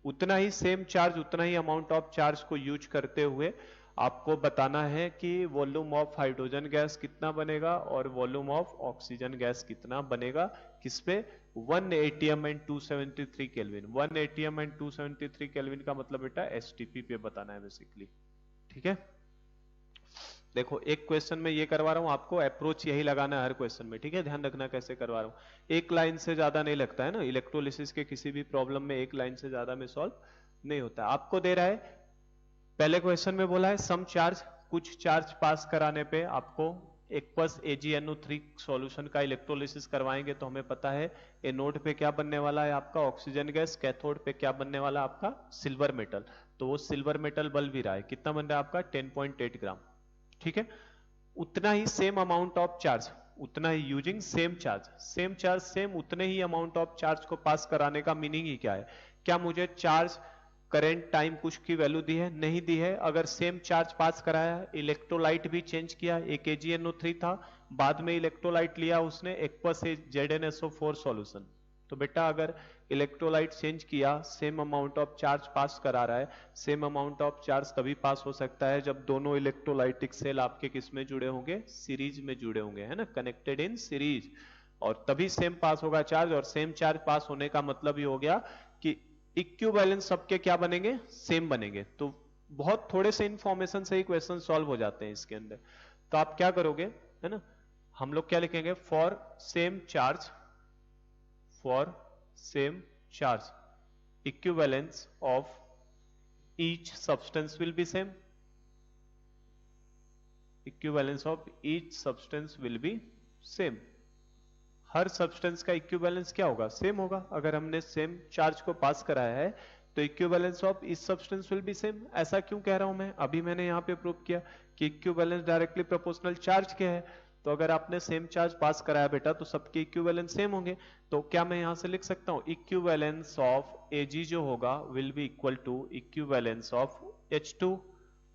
उतना ही same charge उतना ही अमाउंट ऑफ चार्ज को यूज करते हुए आपको बताना है कि वॉल्यूम ऑफ हाइड्रोजन गैस कितना बनेगा और वॉल्यूम ऑफ ऑक्सीजन गैस कितना बनेगा, किस पे 1 atm and 273 kelvin. 1 atm and 273 kelvin का मतलब बेटा STP पे बताना है बेसिकली। ठीक है, देखो एक क्वेश्चन में ये करवा रहा हूं आपको, अप्रोच यही लगाना है हर क्वेश्चन में। ठीक है, ध्यान रखना कैसे करवा रहा हूं, एक लाइन से ज्यादा नहीं लगता है ना, इलेक्ट्रोलिसिस के किसी भी प्रॉब्लम में एक लाइन से ज्यादा में सॉल्व नहीं होता। आपको दे रहा है पहले क्वेश्चन में बोला है सम चार्ज, कुछ चार्ज पास कराने पे आपको एक्वस AgNO3 सॉल्यूशन का इलेक्ट्रोलिसिस करवाएंगे तो हमें पता है एनोड पे क्या बनने वाला है आपका ऑक्सीजन गैस, कैथोड पे क्या बनने वाला है आपका सिल्वर मेटल। तो वो सिल्वर मेटल बन भी रहा है, कितना बन रहा है आपका 10.8 ग्राम। ठीक है, उतना ही सेम अमाउंट ऑफ चार्ज, उतना ही यूजिंग सेम चार्ज सेम उतने ही अमाउंट ऑफ चार्ज को पास कराने का मीनिंग ही क्या है, क्या मुझे चार्ज करंट टाइम कुछ की वैल्यू दी है, नहीं दी है। अगर सेम चार्ज पास कराया, इलेक्ट्रोलाइट भी चेंज किया, एक AgNO3 था बाद में इलेक्ट्रोलाइट लिया उसने एक्वस ZnSO4 सॉल्यूशन, तो बेटा अगर इलेक्ट्रोलाइट चेंज किया सेम अमाउंट ऑफ चार्ज पास करा रहा है, सेम अमाउंट ऑफ चार्ज तभी पास हो सकता है जब दोनों इलेक्ट्रोलाइटिक सेल आपके किस में जुड़े होंगे, सीरीज में जुड़े होंगे, है ना, कनेक्टेड इन सीरीज, और तभी सेम पास होगा चार्ज। और सेम चार्ज पास होने का मतलब ये हो गया कि इक्विवेलेंस सबके क्या बनेंगे, सेम बनेंगे। तो बहुत थोड़े से इंफॉर्मेशन से ही क्वेश्चन सॉल्व हो जाते हैं इसके अंदर। तो आप क्या करोगे, है ना, हम लोग क्या लिखेंगे, for same charge equivalence of each substance will be same, equivalence of each substance will be same. Her substance का इक्विवेलेंस क्या होगा, सेम होगा। अगर हमने सेम चार्ज को पास कराया है तो equivalence of each substance will be same. ऐसा क्यों कह रहा हूं मैं, अभी मैंने यहां पे प्रूव किया कि इक्विवेलेंस डायरेक्टली प्रोपोर्शनल चार्ज के है। तो अगर आपने सेम चार्ज पास कराया बेटा तो सबके इक्विवेलेंस सेम होंगे। तो क्या मैं यहां से लिख सकता हूं, इक्विवेलेंस ऑफ Ag जो होगा will be equal to equivalence of H2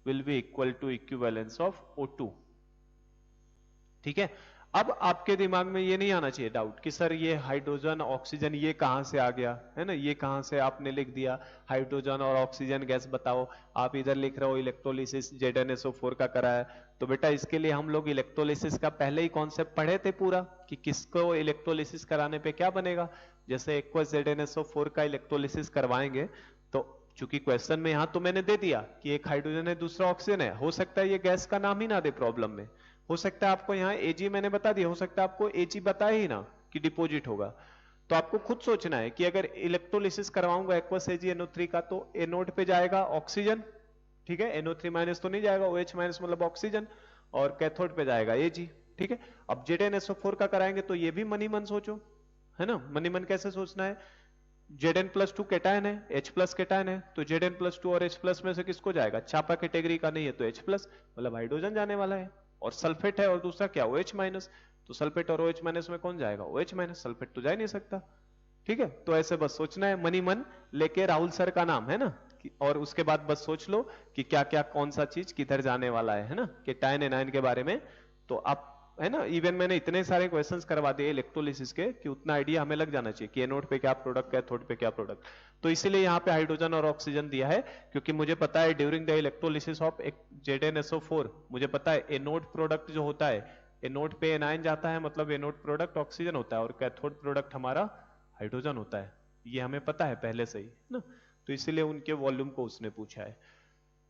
will be equal to equivalence of O2। ठीक है, अब आपके दिमाग में ये नहीं आना चाहिए डाउट कि सर ये हाइड्रोजन ऑक्सीजन ये कहां से आ गया, है ना, ये कहां से आपने लिख दिया हाइड्रोजन और ऑक्सीजन गैस बताओ। आप इधर लिख रहे हो इलेक्ट्रोलिसिस ZnSO4 का कराया। तो बेटा इसके लिए हम लोग इलेक्ट्रोलिसिस का पहले ही कॉन्सेप्ट पढ़े थे पूरा कि किसको इलेक्ट्रोलिसिस कराने पे क्या बनेगा। जैसे एक्वस ZnSO4 का इलेक्ट्रोलिसिस करवाएंगे तो चूंकि क्वेश्चन में यहां तो मैंने दे दिया कि एक हाइड्रोजन है दूसरा ऑक्सीजन है, हो सकता है ये गैस का नाम ही ना दे प्रॉब्लम में, हो सकता है आपको यहाँ Ag मैंने बता दिया, हो सकता है आपको Ag बताए ही ना कि डिपोजिट होगा। तो आपको खुद सोचना है कि अगर इलेक्ट्रोलिसिस करवाऊंगा एक्वस AgNO3 का तो एनोड पे जाएगा ऑक्सीजन, ठीक है, NO3 माइनस तो नहीं जाएगा, OH माइनस मतलब ऑक्सीजन, और कैथोड पे जाएगा Ag। ठीक है, अब ZnSO4 का कराएंगे तो ये भी मनी मन सोचो, है ना। मनी मन कैसे सोचना है, Zn+2 कैटायन है, H प्लस कैटायन है, तो Zn+2 और H प्लस में से किसको जाएगा, चापा कैटेगरी का नहीं है तो H प्लस, मतलब हाइड्रोजन जाने वाला है। और सल्फेट है और दूसरा क्या OH माइनस, तो सल्फेट और OH माइनस में कौन जाएगा, OH माइनस, सल्फेट तो जा ही नहीं सकता। ठीक है, तो ऐसे बस सोचना है, मनी मन लेके राहुल सर का नाम, है ना, और उसके बाद बस सोच लो कि क्या क्या कौन सा चीज किधर जाने वाला है ना, कैटायन एनायन के बारे में। तो आप, है ना, इवन मैंने इतने सारे क्वेश्चंस करवा दिए इलेक्ट्रोलिसिस के कि उतना आइडिया हमें लग जाना चाहिए कि एनोड पे क्या प्रोडक्ट, कैथोड पे क्या प्रोडक्ट। तो इसीलिए यहाँ पे हाइड्रोजन और ऑक्सीजन दिया है, क्योंकि मुझे पता है during the electrolysis of ZnSO4 मुझे पता है एनोड प्रोडक्ट जो होता है, एनोड पे एनायन जाता है, मतलब एनोड प्रोडक्ट ऑक्सीजन होता है और कैथोड प्रोडक्ट हमारा हाइड्रोजन होता है, ये हमें पता है पहले से ही ना। तो इसीलिए उनके वॉल्यूम को उसने पूछा है।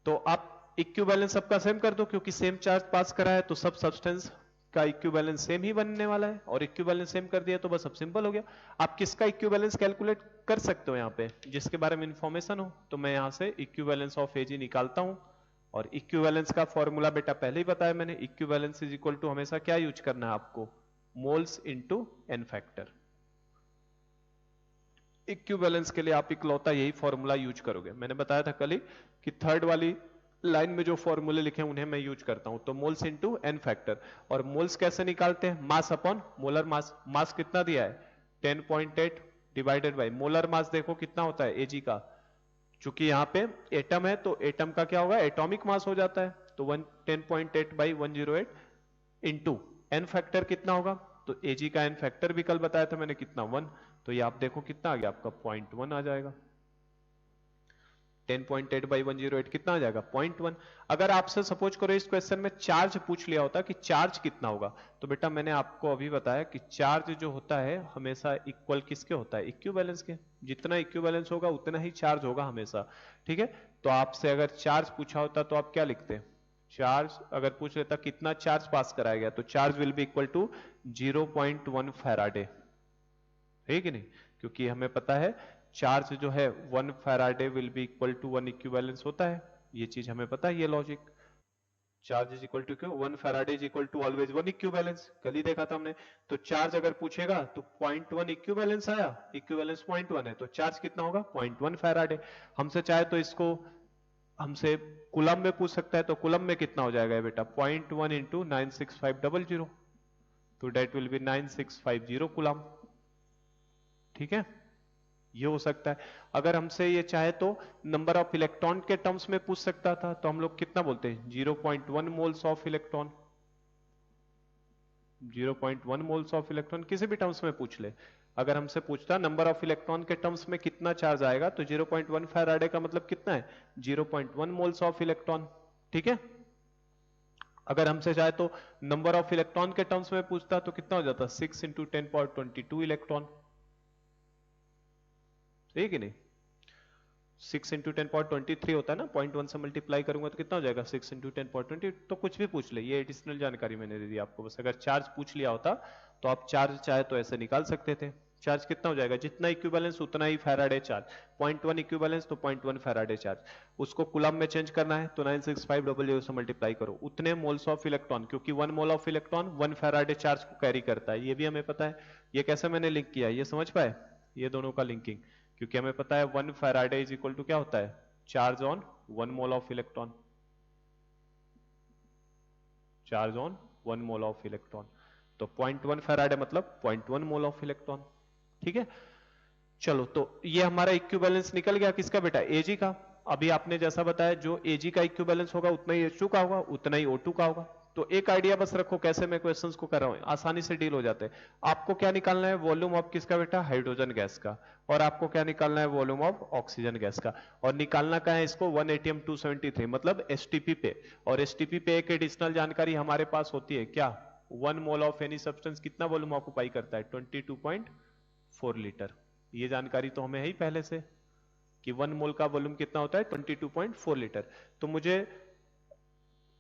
तो आप इक्विवेलेंस सबका सेम कर दो, क्योंकि सेम चार्ज पास करा है तो सब सब्सटेंस का इक्विवेलेंस सेम ही बनने वाला है, और इक्विवेलेंस सेम कर दिया तो बस अब सिंपल हो गया। आप किसका इक्विवेलेंस कैलकुलेट कर सकते हो यहाँ पे, जिसके बारे में इंफॉर्मेशन हो। तो मैं यहाँ से इक्विवेलेंस ऑफ Ag निकालता हूं, और इक्विवेलेंस का फॉर्मूला बेटा पहले ही बताया मैंने, इक्विवेलेंस इज इक्वल टू हमेशा क्या यूज करना है आपको, moles into N factor. Equivalence के लिए आप इकलौता यही फॉर्मूला यूज करोगे। मैंने बताया था कल ही कि थर्ड वाली लाइन में जो फॉर्मूले लिखे हैं उन्हें मैं यूज करता हूं। तो मोल्स इंटू एन फैक्टर, और मोल्स कैसे निकालते हैं, मास अपॉन मोलर मास। मास कितना दिया है 10.8 डिवाइडेड बाई मोलर मास, देखो कितना होता है Ag का, चूंकि यहाँ पे एटम है तो एटम का क्या होगा, एटॉमिक मास हो जाता है, तो 10.8 बाई 108 इंटू एन फैक्टर कितना होगा, तो Ag का एन फैक्टर भी कल बताया था मैंने कितना 1, तो ये आप देखो कितना आ गया आपका 0.1 आ जाएगा। 10.8 बाई 108 कितना आ जाएगा 0.1। अगर आपसे सपोज करो इस क्वेश्चन में चार्ज पूछ लिया होता कि चार्ज कितना होगा, तो बेटा मैंने आपको अभी बताया कि चार्ज जो होता है हमेशा इक्वल किसके होता है, इक्विवेलेंस के। जितना इक्विवेलेंस होगा उतना ही चार्ज होगा हमेशा। ठीक है, तो आपसे अगर चार्ज पूछा होता तो आप क्या लिखते, चार्ज अगर पूछ लेता कितना चार्ज पास कराया गया, तो charge will be equal to 0.1 faraday, है कि नहीं, क्योंकि हमें पता है चार्ज जो है 1 faraday will be equal to 1 equivalence होता है, ये चीज हमें पता है, ये logic. Charge is equal to क्यों 1 faraday is equal to always 1 equivalence, कल ही देखा था हमने। तो चार्ज अगर पूछेगा तो 0.1 इक्विवेलेंस आया, इक्विवेलेंस 0.1 है, तो चार्ज कितना होगा 0.1 फैराडे। हमसे चाहे तो इसको हमसे कूलम में पूछ सकता है, तो कूलम में कितना हो जाएगा बेटा 0.1 इंटू 96500, तो डेट विल बी 9650 कूलम। ठीक है, ये हो सकता है। अगर हमसे ये चाहे तो नंबर ऑफ इलेक्ट्रॉन के टर्म्स में पूछ सकता था, तो हम लोग कितना बोलते हैं 0.1 moles of electron, 0.1 moles of electron किसी भी टर्म्स में पूछ ले। अगर हमसे पूछता नंबर ऑफ इलेक्ट्रॉन के टर्म्स में कितना चार्ज आएगा, तो 0.1 फैराडे का मतलब कितना है 0.1 मोल्स ऑफ इलेक्ट्रॉन। ठीक है, अगर हमसे चाहे तो नंबर ऑफ इलेक्ट्रॉन के टर्म्स में पूछता तो कितना हो जाता 6 इंटू 10^22 इलेक्ट्रॉन, ठीक है नहीं, 6 इंटू 10^23 होता है ना, 0.1 से मल्टीप्लाई करूंगा तो कितना हो जाएगा 6 इंटू 10^20। तो कुछ भी पूछ ले, ये एडिशनल जानकारी मैंने दे दी आपको। बस अगर चार्ज पूछ लिया होता तो आप चार्ज चाहे तो ऐसे निकाल सकते थे। चार्ज कितना हो जाएगा, जितना इक्विवेलेंस उतना ही फैराडे चार्ज, 0.1 इक्विवेलेंस तो 0.1 फैराडे चार्ज। उसको कूलम में चेंज करना है तो 96500 से मल्टीप्लाई करो, उतने मोल्स ऑफ इलेक्ट्रॉन, क्योंकि 1 mole of electron 1 Faraday charge को कैरी करता है, ये भी हमें पता है। ये कैसे मैंने लिंक किया, ये समझ पाए, ये दोनों का लिंकिंग, क्योंकि हमें पता है 1 फैराडे इज इक्वल टू क्या होता है, charge on 1 mole of electron, charge on 1 mole of electron. तो 0.1 फैराडे मतलब 0.1 मोल ऑफ इलेक्ट्रॉन। ठीक है, चलो तो ये हमारा इक्विवेलेंस निकल गया किसका बेटा, Ag का। अभी आपने जैसा बताया जो Ag का इक्विवेलेंस होगा उतना ही H2 का होगा, उतना ही O2 का होगा। तो एक आइडिया बस रखो कैसे मैं क्वेश्चंस को कर रहा हूं, आसानी से डील हो जाते हैं। आपको क्या निकालना है, वॉल्यूम ऑफ किसका बेटा, हाइड्रोजन गैस का, और आपको क्या निकालना है, वॉल्यूम ऑफ ऑक्सीजन गैस का। और निकालना क्या है इसको 1 atm 273 मतलब एसटीपी पे। और एसटीपी पे एक एडिशनल जानकारी हमारे पास होती है क्या, 1 मोल ऑफ एनी सब्सटेंस कितना वॉल्यूम ऑक्यूपाई करता है 22.4 लीटर। ये जानकारी तो हमें है ही पहले से कि 1 मोल का वॉल्यूम कितना होता है 22.4 लीटर। तो मुझे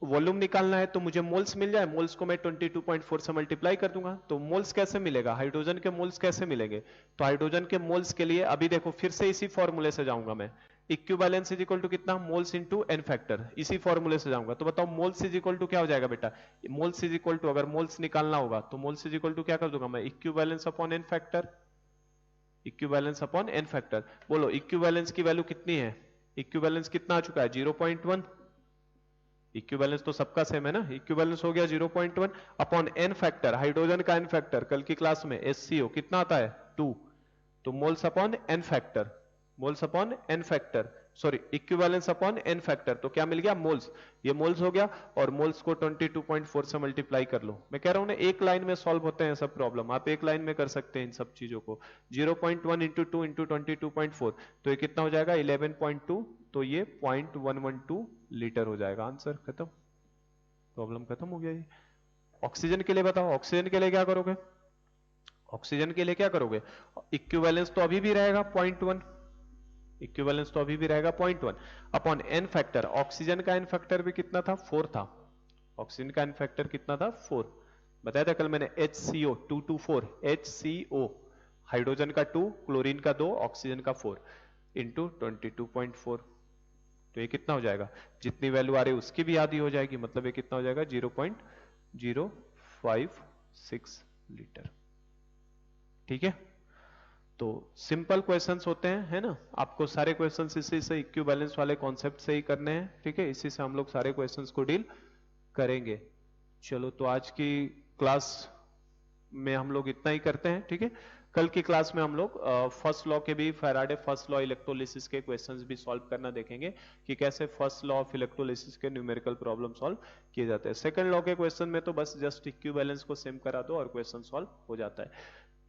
वॉल्यूम निकालना है तो मुझे मोल्स मिल जाए, मोल्स को मैं 22.4 से मल्टीप्लाई कर दूंगा। तो मोल्स कैसे मिलेगा, हाइड्रोजन के मोल्स कैसे मिलेंगे, तो हाइड्रोजन के मोल्स के लिए अभी देखो फिर से इसी फॉर्मूले से जाऊंगा मैं, इक्विवेलेंस इज इक्वल टू कितना, मोल्स इनटू एन फैक्टर, इसी फॉर्मूले से जाऊंगा। तो बताओ मोल्स इज इक्वल टू क्या हो जाएगा बेटा, मोल्स इज इक्वल टू, अगर मोल्स निकालना होगा तो मोल्स इज इक्वल टू क्या कर दूंगा मैं, equivalence upon n factor, equivalence upon n factor. बोलो इक्विवेलेंस की वैल्यू कितनी है, इक्विवेलेंस कितना आ चुका है 0.1, इक्विवेलेंस तो सबका सेम है ना, इक्विवेलेंस हो गया 0.1 अपॉन एन फैक्टर, हाइड्रोजन का एन फैक्टर कल की क्लास में HCO कितना आता है 2, तो moles upon n factor, moles upon n factor, sorry equivalence upon n factor, तो क्या मिल गया मोल्स, ये मोल्स हो गया, और मोल्स को 22.4 से मल्टीप्लाई कर लो। मैं कह रहा हूं ना एक लाइन में सॉल्व होते हैं सब प्रॉब्लम, आप एक लाइन में कर सकते हैं इन सब चीजों को। 0.1 इंटू 2 इंटू 22.4, तो ये कितना हो जाएगा 11.2, तो ये 0.112 लीटर हो जाएगा, आंसर खत्म, प्रॉब्लम खत्म हो गया। ये ऑक्सीजन के लिए बताओ, ऑक्सीजन के लिए क्या करोगे, ऑक्सीजन के लिए क्या करोगे, इक्विवेलेंस तो अभी भी रहेगा 0.1, इक्विवेलेंस तो अभी भी रहेगा 0.1 अपॉन एन फैक्टर, ऑक्सीजन का एन फैक्टर भी कितना था 4 था, ऑक्सीजन का एन फैक्टर कितना था 4, बताया था कल मैंने, HCO 224, HCO हाइड्रोजन का 2, क्लोरीन का 2, ऑक्सीजन का 4 इंटू 22.4, तो ये कितना हो जाएगा, जितनी वैल्यू आ रही है उसकी भी आधी हो जाएगी, मतलब ये कितना हो जाएगा 0.056 लीटर। ठीक है, तो सिंपल क्वेश्चंस होते हैं, है ना, आपको सारे क्वेश्चंस इसी से इक्विवेलेंस वाले कॉन्सेप्ट से ही करने हैं। ठीक है, इसी से हम लोग सारे क्वेश्चंस को डील करेंगे। चलो तो आज की क्लास में हम लोग इतना ही करते हैं। ठीक है, कल की क्लास में हम लोग फर्स्ट लॉ के भी, फैराडे फर्स्ट लॉ इलेक्ट्रोलिसिस के क्वेश्चंस भी सॉल्व करना देखेंगे कि कैसे फर्स्ट लॉ ऑफ इलेक्ट्रोलिसिस के न्यूमेरिकल प्रॉब्लम सॉल्व किए जाते हैं। सेकंड लॉ के क्वेश्चन में तो बस जस्ट इक्विवेलेंस को सेम करा दो और क्वेश्चन सॉल्व हो जाता है।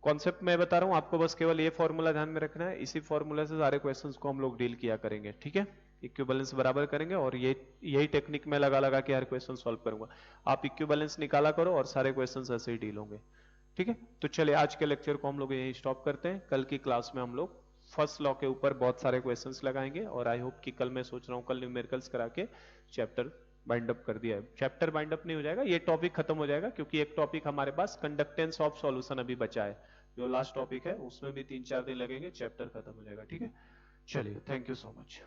कॉन्सेप्ट मैं बता रहा हूं आपको, बस केवल ये फॉर्मूला ध्यान में रखना है, इसी फॉर्मूला से सारे क्वेश्चंस को हम लोग डील किया करेंगे। ठीक है, इक्विवेलेंस बराबर करेंगे और ये यही टेक्निक मैं लगा लगा के हर क्वेश्चन सॉल्व करूंगा। आप इक्विवेलेंस निकाला करो और सारे क्वेश्चंस ऐसे ही डील होंगे। ठीक है, तो चलिए आज के लेक्चर को हम लोग यहीं स्टॉप करते हैं। कल की क्लास में हम लोग फर्स्ट लॉ के ऊपर बहुत सारे क्वेश्चंस लगाएंगे और आई होप कि कल मैं सोच रहा हूं कल न्यूमेरिकल्स करा के चैप्टर बाइंड अप कर दिया है। चैप्टर बाइंड अप नहीं हो जाएगा, ये टॉपिक खत्म हो जाएगा, क्योंकि एक टॉपिक हमारे पास कंडक्टेंस ऑफ सॉल्यूशन अभी बचा है, जो लास्ट टॉपिक है उसमें भी 3-4 दिन लगेंगे, चैप्टर खत्म हो जाएगा। ठीक है, चलिए, थैंक यू सो मच।